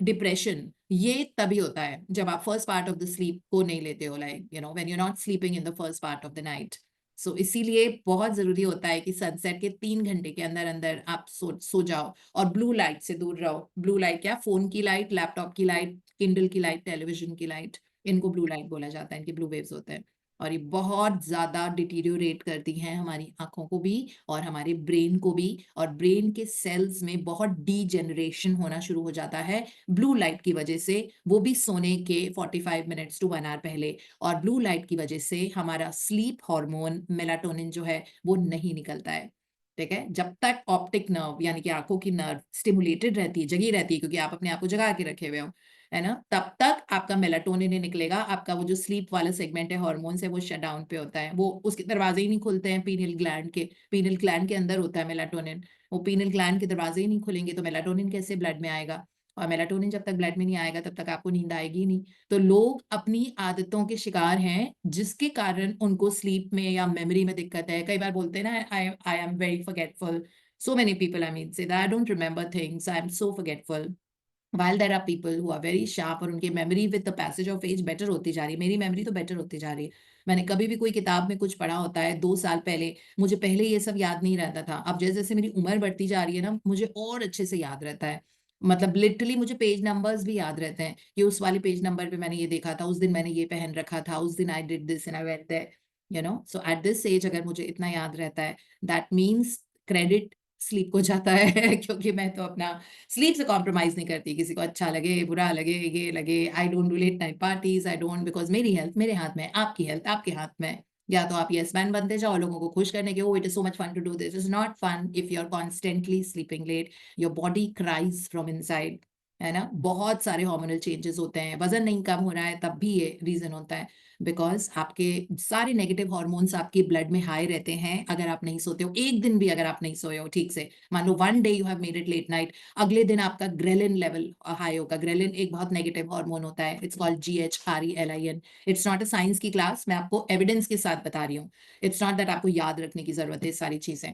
डिप्रेशन, ये तभी होता है जब आप first part of the sleep को नहीं लेते हो, like when you not sleeping in the first part of the night. So इसीलिए बहुत जरूरी होता है कि सनसेट के 3 घंटे के अंदर अंदर आप सो जाओ, और ब्लू लाइट से दूर रहो। ब्लू लाइट क्या? फोन की लाइट, लैपटॉप की लाइट, किंडल की लाइट, टेलीविजन की लाइट, इनको ब्लू लाइट बोला जाता है, इनके ब्लू वेव्स होते हैं। और ये बहुत ज्यादा डिटीरियोरेट करती हैं हमारी आंखों को भी और हमारे ब्रेन को भी, और ब्रेन के सेल्स में बहुत डीजेनरेशन होना शुरू हो जाता है ब्लू लाइट की वजह से, वो भी सोने के 45 मिनट्स टू 1 आवर पहले। और ब्लू लाइट की वजह से हमारा स्लीप हार्मोन मेलाटोनिन जो है वो नहीं निकलता है। ठीक है, जब तक ऑप्टिक नर्व यानी कि आंखों की नर्व स्टिमुलेटेड रहती है, जगी रहती है, क्योंकि आप अपने आप को जगा के रखे हुए हो, है ना, तब तक आपका मेलाटोनिन नहीं निकलेगा। आपका वो जो स्लीप वाला सेगमेंट है हार्मोन है वो शट डाउन पे होता है, वो उसके दरवाजे ही नहीं खुलते हैं पीनियल ग्लैंड के अंदर होता है मेलाटोनिन। वो पीनियल ग्लैंड के दरवाजे ही नहीं खुलेंगे तो मेलाटोनिन कैसे ब्लड में आएगा? और मेलाटोनिन जब तक ब्लड में नहीं आएगा तब तक आपको नींद आएगी नहीं। तो लोग अपनी आदतों के शिकार हैं जिसके कारण उनको स्लीप में या मेमोरी में दिक्कत है। कई बार बोलते हैं ना, I am very forgetful. So many people, I mean, say that I don't remember things, I'm so forgetful. While there are people who are very sharp और उनकी memory with the passage of age better होती जा रही है। मेरी memory तो better होती जा रही है। मैंने कभी भी कोई किताब में कुछ पढ़ा होता है 2 साल पहले, मुझे पहले ये सब याद नहीं रहता था। अब जैसे जैसे मेरी उम्र बढ़ती जा रही है ना, मुझे और अच्छे से याद रहता है। मतलब लिटरली मुझे पेज नंबर्स भी याद रहते हैं कि उस वाले पेज नंबर पे मैंने ये देखा था, उस दिन मैंने ये पहन रखा था, उस दिन I did this and I went there, so at this age अगर मुझे इतना याद रहता है, दैट मीन्स क्रेडिट स्लीप को जाता है क्योंकि मैं तो अपना स्लीप से कॉम्प्रोमाइज नहीं करती। किसी को अच्छा लगे, बुरा लगे, ये लगे, I don't do let night parties, I don't, because मेरी हेल्थ मेरे हाथ में, आपकी हेल्थ आपके हाथ में। या तो आप यस मैन बनते जाओ लोगों को खुश करने के, oh it is so much fun to do this. Is not fun if you are constantly sleeping late, your body cries from inside, है ना। बहुत सारे हार्मोनल चेंजेस होते हैं, वजन नहीं कम हो रहा है तब भी ये रीजन होता है, बिकॉज आपके सारे नेगेटिव हार्मोन्स आपके ब्लड में हाई रहते हैं अगर आप नहीं सोते हो। एक दिन भी अगर आप नहीं सोए हो ठीक से, मान लो 1 day you have made it let night, अगले दिन आपका ग्रेलिन लेवल हाई होगा। ग्रेलिन एक बहुत नेगेटिव हार्मोन होता है, it's called GHRELIN। It's not a science की क्लास, मैं आपको एविडेंस के साथ बता रही हूँ। इट्स नॉट दैट आपको याद रखने की जरूरत है सारी चीजें,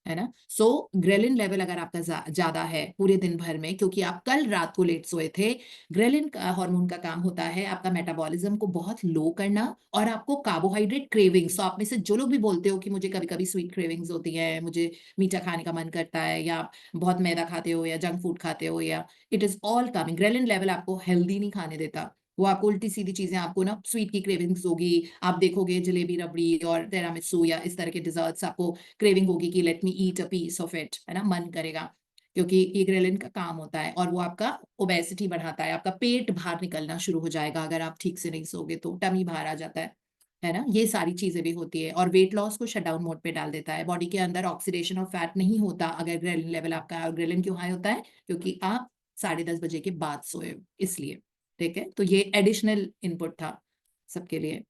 है ना। सो ग्रेलिन लेवल अगर आपका ज्यादा है पूरे दिन भर में, क्योंकि आप कल रात को लेट सोए थे, ग्रेलिन का हार्मोन का काम होता है आपका मेटाबॉलिज्म को बहुत लो करना और आपको कार्बोहाइड्रेट क्रेविंग्स। तो आप में से जो लोग भी बोलते हो कि मुझे कभी कभी स्वीट क्रेविंग्स होती है, मुझे मीठा खाने का मन करता है, या बहुत मैदा खाते हो या जंक फूड खाते हो, या it is all coming, ghrelin level आपको हेल्दी नहीं खाने देता। वो आपको उल्टी सीधी चीजें, आपको ना स्वीट की क्रेविंग्स होगी, आप देखोगे जलेबी, रबड़ी और टिरामिसू या इस तरह के डिजर्ट्स, आपको क्रेविंग होगी कि let me eat a piece of it, है ना, मन करेगा, क्योंकि ये ग्रेलिन का काम होता है। और वो आपका ओबेसिटी बढ़ाता है, आपका पेट बाहर निकलना शुरू हो जाएगा अगर आप ठीक से नहीं सोगे तो, टमी बाहर आ जाता है ना। ये सारी चीजें भी होती है, और वेट लॉस को शटडाउन मोड पे डाल देता है। बॉडी के अंदर ऑक्सीडेशन ऑफ फैट नहीं होता अगर ग्रेलिन लेवल आपका, और ग्रेलिन क्यों हाई होता है? क्योंकि आप 10:30 बजे के बाद सोए हो, इसलिए। ठीक है, तो ये एडिशनल इनपुट था सबके लिए।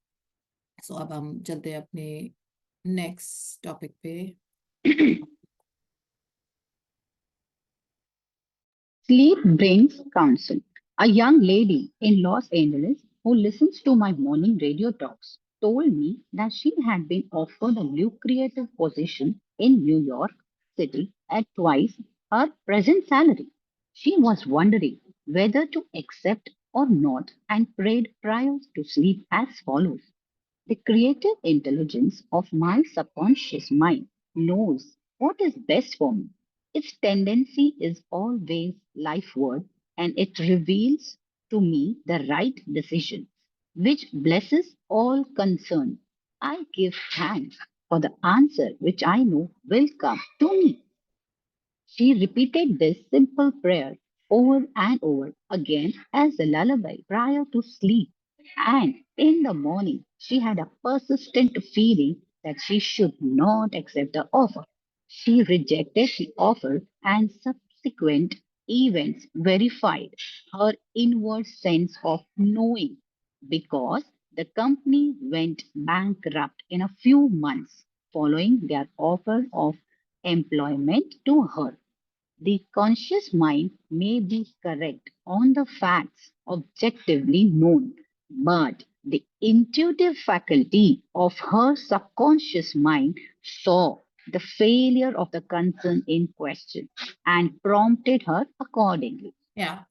सो अब हम चलते हैं अपने नेक्स्ट टॉपिक पे. Sleep brings counsel. A young lady in Los Angeles who listens to my morning radio talks told me that she had been offered a lucrative position in New York City at twice her present salary. She was wondering whether to accept or not and prayed prior to sleep as follows. The creative intelligence of my subconscious mind knows what is best for me. Its tendency is always lifeward, and it reveals to me the right decision, which blesses all concerned. I give thanks for the answer which I know will come to me. She repeated this simple prayer over and over again as a lullaby prior to sleep. And in the morning, she had a persistent feeling that she should not accept the offer. She rejected the offer, and subsequent events verified her inward sense of knowing because the company went bankrupt in a few months following their offer of employment to her. The conscious mind may be correct on the facts objectively known, but the intuitive faculty of her subconscious mind saw the failure of the concern in question and prompted her accordingly.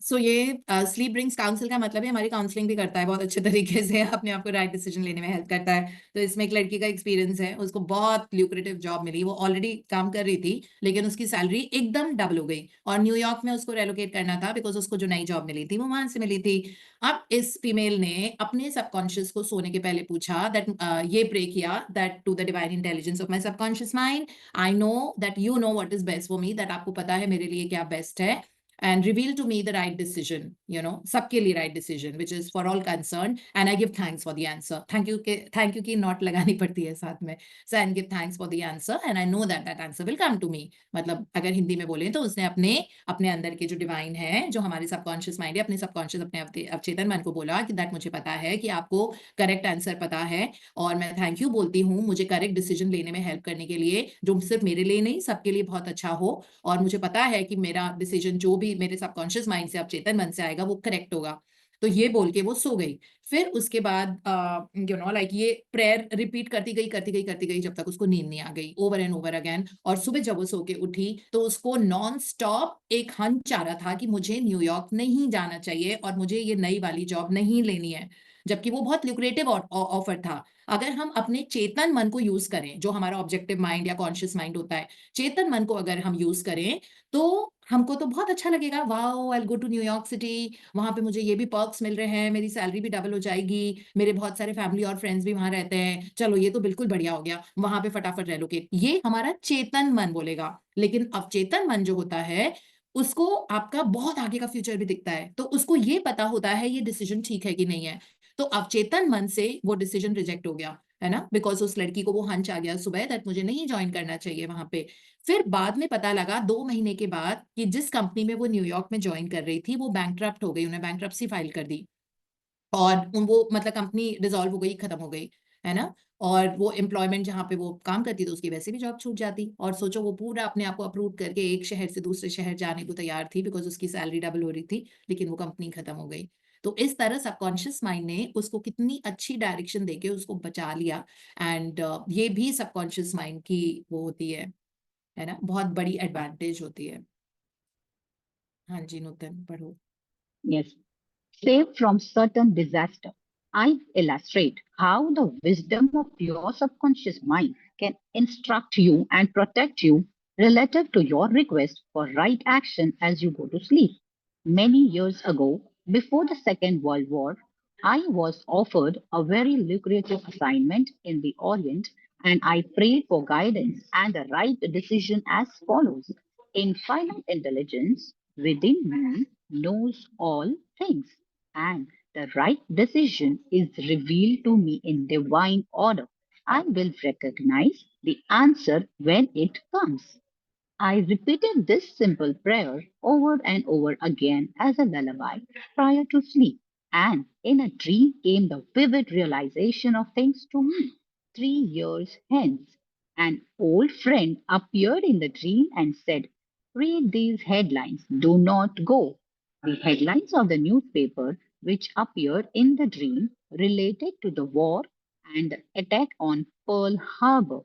सो ये sleep brings council का मतलब है हमारी counselling भी करता है बहुत अच्छे तरीके से, अपने आप को राइट डिसीजन लेने में हेल्प करता है. तो इसमें एक लड़की का एक्सपीरियंस है, उसको बहुत ल्यूक्रेटिव जॉब मिली, वो ऑलरेडी काम कर रही थी लेकिन उसकी सैलरी एकदम डबल हो गई और न्यूयॉर्क में उसको रेलोकेट करना था बिकॉज उसको जो नई जॉब मिली थी वो वहां से मिली थी. अब इस फीमेल ने अपने सबकॉन्शियस को सोने के पहले पूछा दैट ये प्रे किया that to the divine intelligence of my subconscious mind, I know that you know what is best for me, that आपको पता है मेरे लिए क्या बेस्ट है, and reveal to me the right decision, सबके लिए right decision which is for all concerned, and I give thanks for the answer. Thank you की नोट लगानी पड़ती है साथ में. So and give thanks for the answer and I know that that answer will come to me. मतलब अगर हिंदी में बोलें तो उसने अपने अंदर के जो डिवाइन है, जो हमारे सबकॉन्शियस माइंड है, अपने सबकॉन्शियस अपने अवचेतन मन को बोला कि दैट मुझे पता है कि आपको करेक्ट आंसर पता है और मैं थैंक यू बोलती हूँ मुझे करेक्ट डिसीजन लेने में हेल्प करने के लिए, जो सिर्फ मेरे लिए नहीं सबके लिए बहुत अच्छा हो, और मुझे पता है कि मेरा डिसीजन जो भी मेरे सबकॉन्शियस माइंड से अवचेतन मन से आएगा वो करेक्ट होगा. तो ये बोल के वो सो गई. फिर उसके बाद लाइक ये प्रेयर रिपीट करती गई जब तक उसको नींद नहीं आ गई, ओवर एंड ओवर अगेन. और सुबह जब वो सो के उठी तो उसको नॉन स्टॉप एक हंच आ रहा था कि मुझे न्यूयॉर्क नहीं जाना चाहिए और मुझे ये नई वाली जॉब नहीं लेनी है, जबकि वो बहुत ल्यूक्रेटिव ऑफर था. अगर हम अपने चेतन मन को यूज करें, जो हमारा ऑब्जेक्टिव माइंड या कॉन्शियस माइंड होता है, चेतन मन को अगर हम यूज करें तो हमको तो बहुत अच्छा लगेगा, wow I will go to New York city, वहां पे मुझे ये भी पर्क्स मिल रहे हैं, मेरी सैलरी भी डबल हो जाएगी, मेरे बहुत सारे फैमिली और फ्रेंड्स भी वहां रहते हैं, चलो ये तो बिल्कुल बढ़िया हो गया, वहां पे फटाफट रेलोकेट. ये हमारा चेतन मन बोलेगा. लेकिन अवचेतन मन जो होता है उसको आपका बहुत आगे का फ्यूचर भी दिखता है, तो उसको ये पता होता है ये डिसीजन ठीक है कि नहीं है. तो अवचेतन मन से वो डिसीजन रिजेक्ट हो गया, है ना, बिकॉज उस लड़की को वो हंच आ गया सुबह दैट मुझे नहीं ज्वाइन करना चाहिए वहां पे. फिर बाद में पता लगा 2 महीने के बाद कि जिस कंपनी में वो न्यूयॉर्क में ज्वाइन कर रही थी वो बैंकक्रप्ट हो गई, उन्हें बैंकरप्सी फाइल कर दी और वो मतलब कंपनी डिसॉल्व हो गई, खत्म हो गई, है ना. और वो एम्प्लॉयमेंट जहाँ पे वो काम करती थी उसकी वैसे भी जॉब छूट जाती. और सोचो वो पूरा अपने आप को अप्रूव करके एक शहर से दूसरे शहर जाने को तैयार थी बिकॉज उसकी सैलरी डबल हो रही थी, लेकिन वो कंपनी खत्म हो गई. तो इस तरह सबकॉन्शियस माइंड ने उसको कितनी अच्छी डायरेक्शन देके उसको बचा लिया. एंड ये भी सबकॉन्शियस माइंड की वो होती है ना, बहुत बड़ी एडवांटेज होती है. हाँ जी नूतन पढ़ो. Yes. Saved from certain disaster. I illustrate how the wisdom of your subconscious mind can instruct you and protect you relative to your request for right action as you go to sleep. Many years ago, before the Second World War, I was offered a very lucrative assignment in the Orient and I prayed for guidance and the right decision as follows. Infinite intelligence within me knows all things, and the right decision is revealed to me in divine order. I will recognize the answer when it comes. I repeated this simple prayer over and over again as a lullaby prior to sleep, And in a dream came the vivid realization of things to me. 3 years hence, an old friend appeared in the dream and said, "Read these headlines, do not go." The headlines of the newspaper, which appeared in the dream, related to the war and the attack on Pearl Harbor.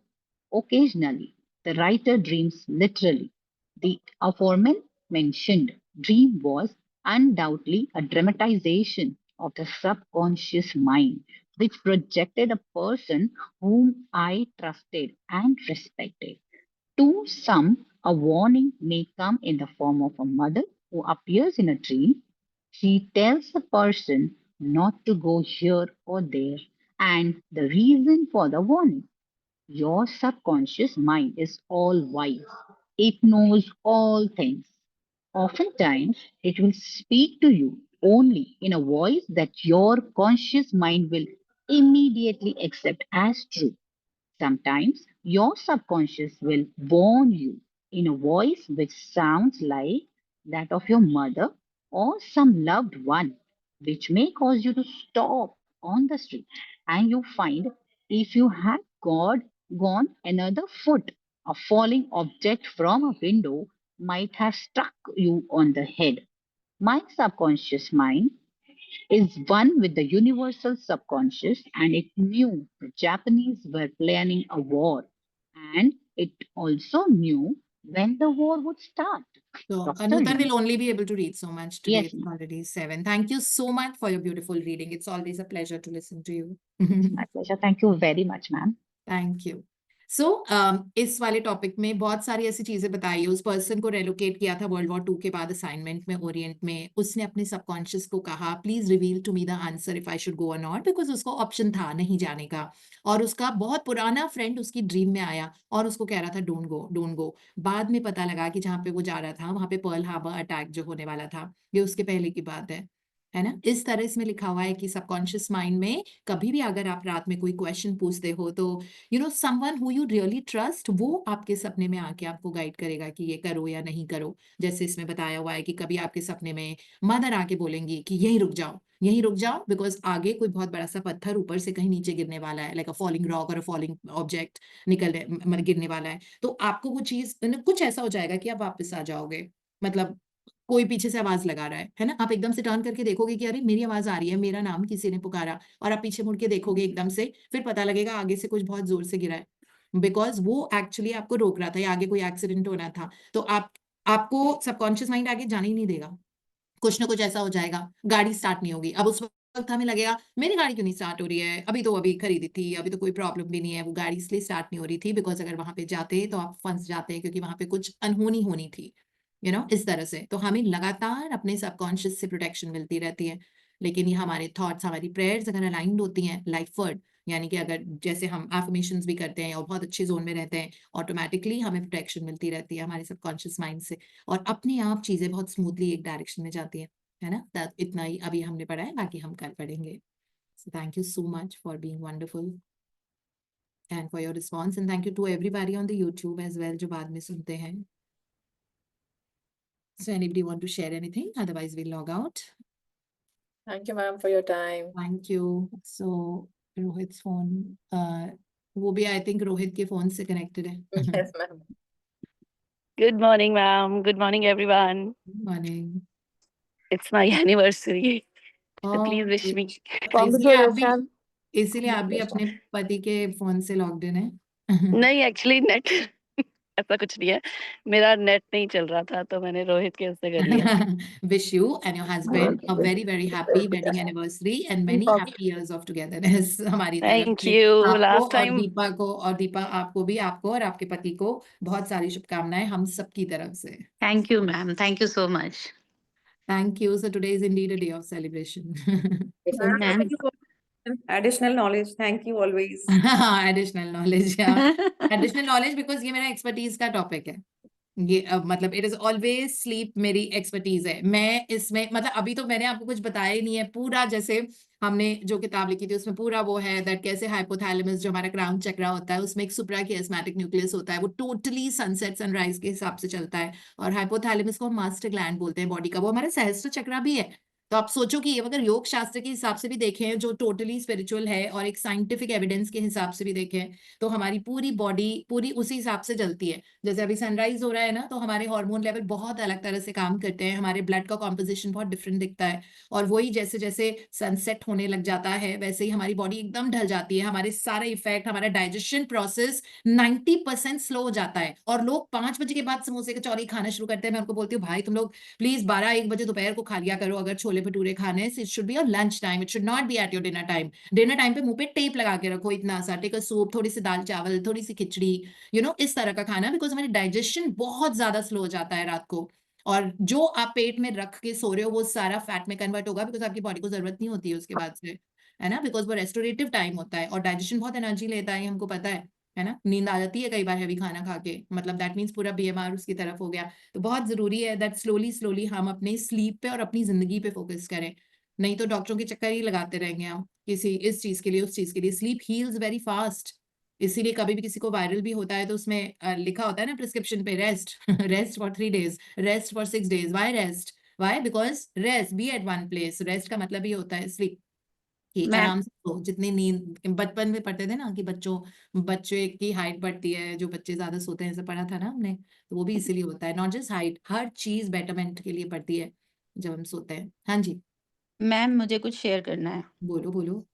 Occasionally, the writer dreams literally. The aforementioned dream was undoubtedly a dramatization of the subconscious mind, which projected a person whom I trusted and respected. To some, a warning may come in the form of a mother who appears in a dream. She tells the person not to go here or there, and the reason for the warning. Your subconscious mind is all wise. It knows all things. Oftentimes, it will speak to you only in a voice that your conscious mind will immediately accept as true. Sometimes your subconscious will warn you in a voice which sounds like that of your mother or some loved one, which may cause you to stop on the street. And you find if you had gone another foot, a falling object from a window might have struck you on the head. My subconscious mind is one with the universal subconscious, and it knew the Japanese were planning a war, and it also knew when the war would start. So Dr. Anutan Lee. will only be able to read so much today. Yes, It's ma'am. already 7. Thank you so much for your beautiful reading. It's always a pleasure to listen to you. It's my pleasure. Thank you very much, ma'am. Thank you सो इस वाले topic में बहुत सारी ऐसी चीजें बताई है उस पर्सन को रेलोकेट किया था वर्ल्ड वॉर 2 के बाद असाइनमेंट में ओरिएंट में उसने अपने सबकॉन्शियस को कहा please reveal to me the answer if I should go और नॉट बिकॉज उसको ऑप्शन था नहीं जाने का और उसका बहुत पुराना फ्रेंड उसकी ड्रीम में आया और उसको कह रहा था डोंट गो बाद में पता लगा कि जहाँ पे वो जा रहा था वहां पे पर्ल हार्बर अटैक जो होने वाला था ये उसके पहले की बात है ना इस तरह इसमें लिखा हुआ है कि सबकॉन्शियस माइंड में कभी भी अगर आप रात में कोई क्वेश्चन पूछते हो तो someone who you really trust वो आपके सपने में आके आपको गाइड करेगा कि ये करो या नहीं करो जैसे इसमें बताया हुआ है कि कभी आपके सपने में मदर आके बोलेंगी कि यहीं रुक जाओ बिकॉज आगे कोई बहुत बड़ा सा पत्थर ऊपर से कहीं नीचे गिरने वाला है लाइक अ फॉलिंग रॉक और अ फॉलिंग ऑब्जेक्ट मतलब गिरने वाला है तो आपको वो चीज कुछ ऐसा हो जाएगा कि आप वापस आ जाओगे मतलब कोई पीछे से आवाज लगा रहा है ना आप एकदम से टर्न करके देखोगे कि अरे मेरी आवाज आ रही है मेरा नाम किसी ने पुकारा और आप पीछे मुड़ के देखोगे एकदम से फिर पता लगेगा आगे से कुछ बहुत जोर से गिरा है बिकॉज वो एक्चुअली आपको रोक रहा था या आगे कोई एक्सीडेंट होना था तो आपको सबकॉन्शियस माइंड आगे जाने ही नहीं देगा कुछ ना कुछ ऐसा हो जाएगा गाड़ी स्टार्ट नहीं होगी अब उस वक्त हमें लगेगा मेरी गाड़ी क्यों नहीं स्टार्ट हो रही है अभी खरीदी थी अभी तो कोई प्रॉब्लम भी नहीं है वो गाड़ी इसलिए स्टार्ट नहीं हो रही थी बिकॉज अगर वहां पे जाते तो आप फंस जाते हैं क्योंकि वहां पे कुछ अनहोनी होनी थी इस तरह से तो हमें लगातार अपने सबकॉन्शियस से प्रोटेक्शन मिलती रहती है लेकिन ये हमारे थॉट्स हमारी प्रेयर्स अगर अलाइंड होती हैं लाइक फर्ड यानी कि अगर जैसे हम एफर्मेशंस भी करते हैं और बहुत अच्छे जोन में रहते हैं ऑटोमेटिकली हमें प्रोटेक्शन मिलती रहती है हमारे सबकॉन्शियस माइंड से और अपने आप चीजें बहुत स्मूथली एक डायरेक्शन में जाती है ना इतना ही अभी हमने पढ़ा है बाकी हम कल पढ़ेंगे so thank you so much for being wonderful and for your response and thank you to everybody on the YouTube as well जो बाद में सुनते हैं So anybody want to share anything? Otherwise, we'll log out. Thank you, ma'am, for your time. Thank you. So Rohit's phone, वो भी I think Rohit के phone से connected है. Yes, ma'am. Good morning, ma'am. Good morning, everyone. Good morning. It's my anniversary. So please Oh, wish me. इसीलिए आप भी अपने पति के फोन से लॉग्ड इन है नहीं एक्चुअली नेट ऐसा कुछ नहीं है मेरा नेट नहीं चल रहा था तो मैंने रोहित के उससे कर लिया wish you and your husband a very very happy wedding anniversary and many happy years of togetherness हमारी तरफ थैंक से यू आपको लास्ट और टाइम दीपा आपको भी आपको और आपके पति को बहुत सारी शुभकामनाएं हम सबकी तरफ से Thank you, ma'am. Thank you so much. Thank you. So today is indeed a day of celebration. Ma'am. Thank you for additional knowledge. Thank you always. Additional knowledge, yeah. Additional knowledge because ये मेरा expertise का topic है. ये मतलब it is always sleep मेरी expertise है मैं इसमें मतलब अभी तो मैंने आपको कुछ बताया ही नहीं है पूरा जैसे हमने जो किताब लिखी थी उसमें पूरा वो है दैट कैसे हाइपोथैलेमस जो हमारा क्राउन चक्रा होता है उसमें एक सुप्रा कियास्मेटिक न्यूक्लियस होता है वो टोटली सनसेट सनराइज के हिसाब से चलता है और हाइपोथैलेमस को हम मास्टर ग्लैंड बोलते हैं बॉडी का वो हमारा सहस्त्र चक्रा भी है तो आप सोचो कि अगर योग शास्त्र के हिसाब से भी देखें, जो टोटली स्पिरिचुअल है, और एक साइंटिफिक एविडेंस के हिसाब से भी देखें, तो हमारी पूरी बॉडी पूरी उसी हिसाब से चलती है। जैसे अभी सनराइज हो रहा है ना, तो हमारे हार्मोन लेवल बहुत अलग तरह से काम करते हैं, हमारे ब्लड का कॉम्पोजिशन बहुत डिफरेंट दिखता है, और वही जैसे जैसे सनसेट होने लग जाता है वैसे ही हमारी बॉडी एकदम ढल जाती है, हमारे सारे इफेक्ट, हमारा डाइजेशन प्रोसेस 90% स्लो हो जाता है। और लोग 5 बजे के बाद समोसे कचौरी खाना शुरू करते हैं। मैं उनको बोलती हूँ, भाई तुम लोग प्लीज 12-1 बजे दोपहर को खा लिया करो अगर छोले भटूरे खाने हैं। It should be your lunch time, it should not be at your dinner time. Dinner time पे मुंह पे टेप लगा के रखो, इतना सा टेक अ सूप, थोड़ी सी दाल चावल, थोड़ी सी खिचड़ी, इस तरह का खाना, बिकॉज हमारी डाइजेशन बहुत ज्यादा स्लो हो जाता है रात को। और जो आप पेट में रख के सो रहे हो वो सारा फैट में कन्वर्ट होगा, बिकॉज आपकी बॉडी को जरूरत नहीं होती है उसके बाद से, है ना, बिकॉज वो रेस्टोरेटिव टाइम होता है, और डाइजेशन बहुत एनर्जी लेता है, ये हमको पता है ना। नींद आ जाती है कई बार हैवी खाना खा के, मतलब दैट मीन्स पूरा बीएमआर उसकी तरफ हो गया। तो बहुत जरूरी है दैट स्लोली स्लोली हम अपने स्लीप पे और अपनी जिंदगी पे फोकस करें, नहीं तो डॉक्टरों के चक्कर ही लगाते रहेंगे हम, किसी इस चीज के लिए उस चीज के लिए। स्लीप हील्स वेरी फास्ट, इसीलिए कभी भी किसी को वायरल भी होता है तो उसमें लिखा होता है ना प्रिस्क्रिप्शन पे, rest rest for 3 days, rest for 6 days। Why rest? Why? Because rest, be at one place. Rest का मतलब ही होता है स्लीप, कि मैम आराम से सो। जितनी नींद बचपन में पढ़ते थे ना कि बच्चे की हाइट बढ़ती है, जो बच्चे ज्यादा सोते हैं, ऐसा पढ़ा था ना हमने, तो वो भी इसीलिए होता है, नॉट जस्ट हाइट, हर चीज बेटरमेंट के लिए पड़ती है जब हम सोते हैं। हाँ जी, मैम मुझे कुछ शेयर करना है। बोलो बोलो।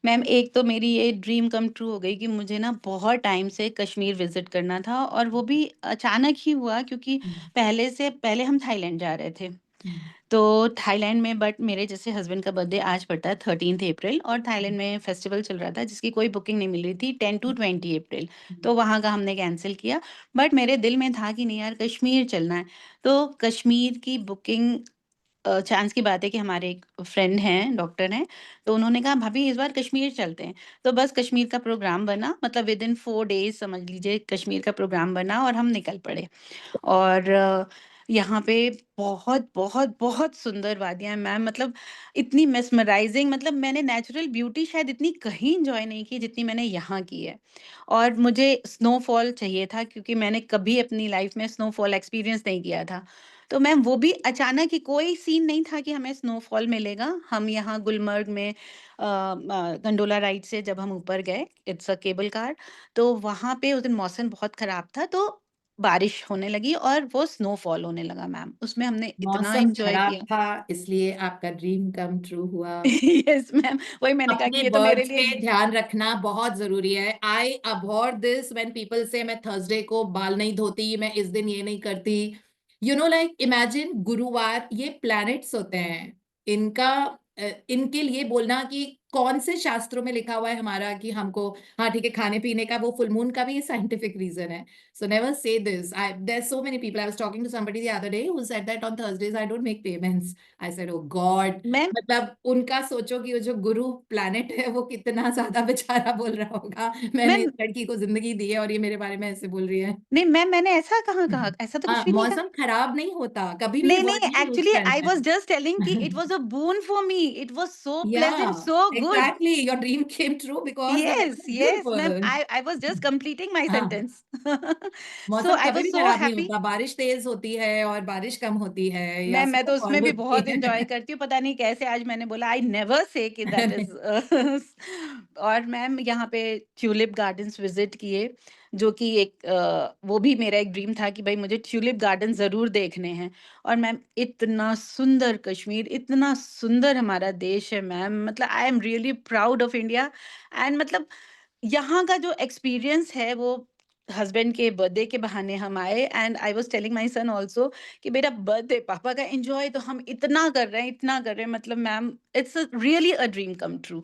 मैम एक तो मेरी ये ड्रीम कम ट्रू हो गई कि मुझे ना बहुत टाइम से कश्मीर विजिट करना था, और वो भी अचानक ही हुआ, क्योंकि हम्म, पहले हम थाईलैंड जा रहे थे। हम्म, तो थाईलैंड में, बट मेरे जैसे हस्बैंड का बर्थडे आज पड़ता है 13 अप्रैल, और थाईलैंड में फेस्टिवल चल रहा था जिसकी कोई बुकिंग नहीं मिल रही थी 10 to 20 अप्रैल। तो वहाँ का हमने कैंसिल किया। बट मेरे दिल में था कि नहीं यार, कश्मीर चलना है। तो कश्मीर की बुकिंग, चांस की बात है कि हमारे एक फ्रेंड हैं, डॉक्टर हैं, तो उन्होंने कहा भाभी इस बार कश्मीर चलते हैं। तो बस कश्मीर का प्रोग्राम बना, मतलब विद इन 4 days समझ लीजिए कश्मीर का प्रोग्राम बना, और हम निकल पड़े। और यहाँ पे बहुत बहुत बहुत सुंदर वादियां हैं मैम, मतलब इतनी मेस्मराइजिंग, मतलब मैंने नेचुरल ब्यूटी शायद इतनी कहीं इंजॉय नहीं की जितनी मैंने यहाँ की है। और मुझे स्नोफॉल चाहिए था, क्योंकि मैंने कभी अपनी लाइफ में स्नोफॉल एक्सपीरियंस नहीं किया था। तो मैम वो भी अचानक ही, कोई सीन नहीं था कि हमें स्नोफॉल मिलेगा। हम यहाँ गुलमर्ग में गंडोला राइड से जब हम ऊपर गए, इट्स अ केबल कार, तो वहां पे उस दिन मौसम बहुत खराब था, तो बारिश होने लगी और वो स्नोफॉल होने लगा मैम, उसमें हमने इतना मौसम एंजॉय खराब किया। था इसलिए आपका ड्रीम कम ट्रू हुआ। यस मैम, वही मैंने कहा अपने कि ये तो मेरे वर्ड्स लिए। पे ध्यान रखना बहुत जरूरी है। आई अबॉर दिस व्हेन पीपल से मैं थर्सडे को बाल नहीं धोती, मैं इस दिन ये नहीं करती। लाइक इमेजिन, गुरुवार, ये प्लैनेट्स होते हैं, इनका इनके लिए बोलना कि कौन से शास्त्रों में लिखा हुआ है हमारा कि हमको, हाँ ठीक है, खाने पीने का, वो फुल मून का भी साइंटिफिक रीजन है। So never say this. I there so many people, I was talking to somebody the other day who said that on Thursdays I don't make payments. I said oh God, ma'am मतलब उनका सोचो कि वो जो गुरु planet है वो कितना ज्यादा बेचारा बोल रहा होगा, मैंने इस मैम लड़की को जिंदगी दी है और ये मेरे बारे में ऐसे बोल रही है। नहीं मैम, मैंने ऐसा कहाँ कहा, ऐसा तो हाँ, कुछ भी नहीं कहा। मौसम खराब नहीं होता, कभी भी ये नहीं वर्ड नहीं, नहीं यूज एक्चुअली आई करना वाज जस्ट टेलिंग कि है। It was a boon for me, it was so pleasant, Yeah, so good. exactly. Your dream came true because the weather Yes, was yes, ma'am. beautiful. I was just completing my हाँ, sentence. So मौसम I कभी was भी so खराब नहीं happy. होता, बारिश तेज होती है और बारिश कम होती है, या मैं तो स्नोफॉल उसमें भी होती बहुत है। एंजॉय करती हूँ, पता नहीं कैसे आज मैंने बोला आई नेवर से कि दैट इज। और मैम यहाँ पे ट्यूलिप गार्डन्स विजिट किए, जो कि एक वो भी मेरा एक ड्रीम था कि भाई मुझे ट्यूलिप गार्डन जरूर देखने हैं। और मैम इतना सुंदर कश्मीर, इतना सुंदर हमारा देश है मैम, मतलब आई am really proud of India. And मतलब यहाँ का जो एक्सपीरियंस है वो, हस्बैंड के बर्थडे के बहाने हम आए, and I was telling my son also कि मेरा बर्थडे पापा का एंजॉय तो हम इतना कर रहे हैं, इतना कर रहे हैं, मतलब ma'am it's really a dream come true.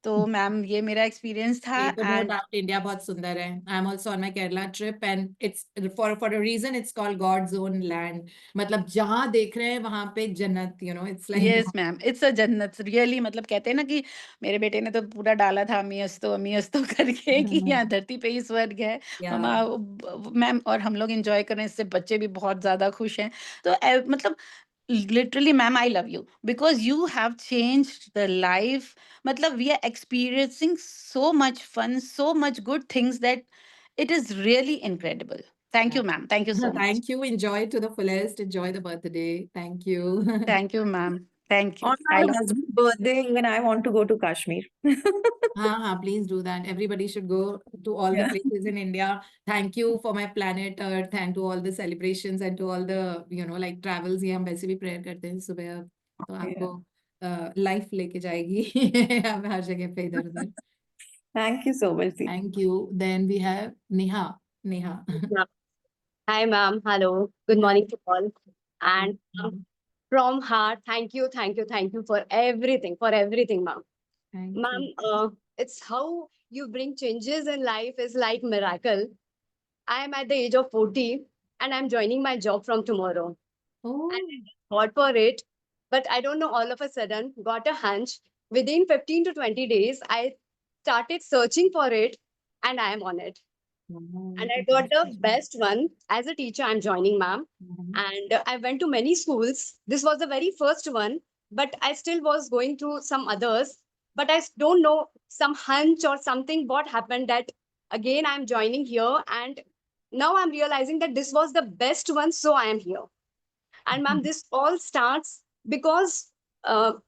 तो मैम ये मेरा एक्सपीरियंस था। ये तो नो एंड डाउट इंडिया बहुत सुंदर है। I am also on my Kerala trip and it's for a reason, it's called God's own land. मतलब जहां देख रहे हैं वहां पे जन्नत, it's like. Yes ma'am, it's a जन्नत रियली, मतलब कहते हैं ना कि मेरे बेटे ने तो पूरा डाला था अमी अस्तो करके कि यहाँ धरती पे ही स्वर्ग है। या मम्मा मैम, और हम लोग एंजॉय कर रहे हैं, इससे बच्चे भी बहुत ज्यादा खुश हैं। तो मतलब literally ma'am, I love you because you have changed the life, matlab we are experiencing so much fun, so much good things that it is really incredible. Thank you ma'am, thank you so much. Thank you, enjoy to the fullest, enjoy the birthday, thank you. Thank you ma'am. Thank you. On I my love husband's birthday, even I want to go to Kashmir. Please do that. Everybody should go to all the Yeah. places in India. Thank you for my planet Earth and to all the celebrations and to all the, like travels. ये हम वैसे भी prayer करते हैं सुबह, तो आपको life लेके जाएगी हम हर जगह पे इधर उधर. Thank you so much, Deep. Thank you. Then we have Neha. Neha. Hi, ma'am. Hello. Good morning to all. And from heart, thank you for everything, ma'am. Thank Ma'am, you. it's how you bring changes in life is like miracle. I am at the age of 40 and I'm joining my job from tomorrow. Oh, Fought for it, but I don't know, all of a sudden got a hunch. Within 15 to 20 days, I started searching for it and I am on it. wow. And I got the best one. As a teacher, I'm joining, ma'am. And I went to many schools. This was the very first one, but I still was going through some others. But I don't know, some hunch or something, what happened that again I'm joining here. And now I'm realizing that this was the best one, so I am here. And ma'am, this all starts because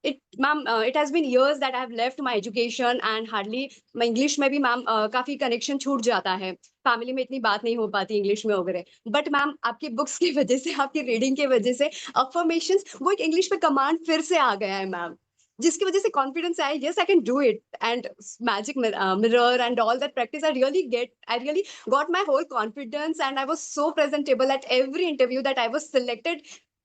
it has been years that I've left my education and hardly my English में भी ma'am काफी connection छूट जाता है. Family में इतनी बात नहीं हो पाती इंग्लिश में वगैरह. बट मैम आपकी बुक्स की वजह से, आपकी रीडिंग की वजह से अफर्मेशंस वो एक इंग्लिश में कमांड फिर से आ गया है मैम, जिसकी वजह से कॉन्फिडेंस आया. Yes I can do it. And magic mirror and all that practice I really got my whole confidence and I was so presentable at every interview that I was selected.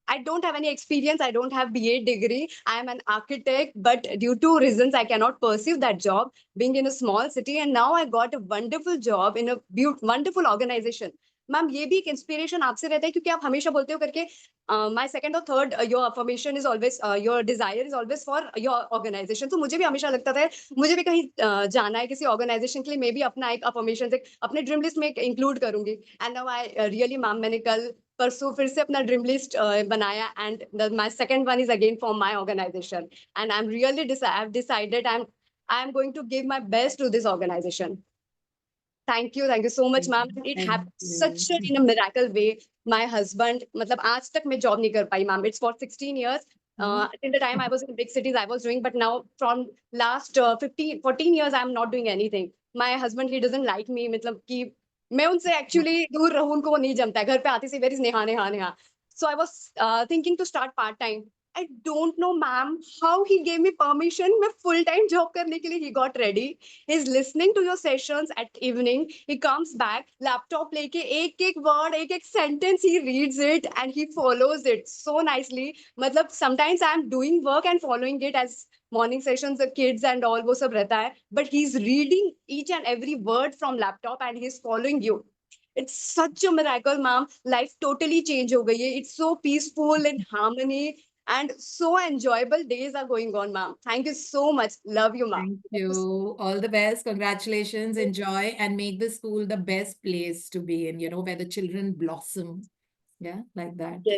I don't have any experience. I don't have BA degree. I am an architect, but due to reasons, I cannot pursue that job being in a small city. And now I got a wonderful job in a wonderful organization. Ma'am ये भी एक inspiration आपसे रहता है क्योंकि आप हमेशा बोलते हो करके माय सेकंड और third your affirmation is always your desire is always for your organisation. तो मुझे भी हमेशा लगता था मुझे भी कहीं जाना है किसी ऑर्गेनाइजेशन के लिए, मैं भी अपना एक अफर्मेशन अपने ड्रीम लिस्ट में इंक्लूड करूंगी. And now I really ma'am मैंने कल परसों फिर से अपना ड्रीम लिस्ट बनाया and my second one is again for my organisation and I am really I have decided I am going to give my best to this organization. Thank you so much, ma'am. It Thank happened you. such in a miracle way. My husband, मतलब आज तक मैं job नहीं कर पाई, ma'am. It's for 16 years. Till the time I was in big cities, I was doing, but now from last 14 years, I'm not doing anything. My husband, he doesn't like me, मतलब कि मैं उनसे actually दूर रहूं, उनको वो नहीं जमता है. घर पे आती सी very Neha. So I was thinking to start part time. I don't know, ma'am, how he gave me permission. मैं full time job करने के लिए he got ready. He's listening to your sessions at evening. He comes back, laptop लेके एक word, एक sentence, he reads it and he follows it so nicely. मतलब sometimes I'm doing work and following it as morning sessions, the kids and all वो सब रहता है. But he's reading each and every word from laptop and he's following you. It's such a miracle, ma'am. Life totally changed हो गई है. It's so peaceful and harmony. And so enjoyable days are going on, ma'am. Thank you so much. Love you, ma'am. Thank you. All the best. Congratulations. Enjoy and make the school the best place to be in, where the children blossom. Yeah, like that. Yes.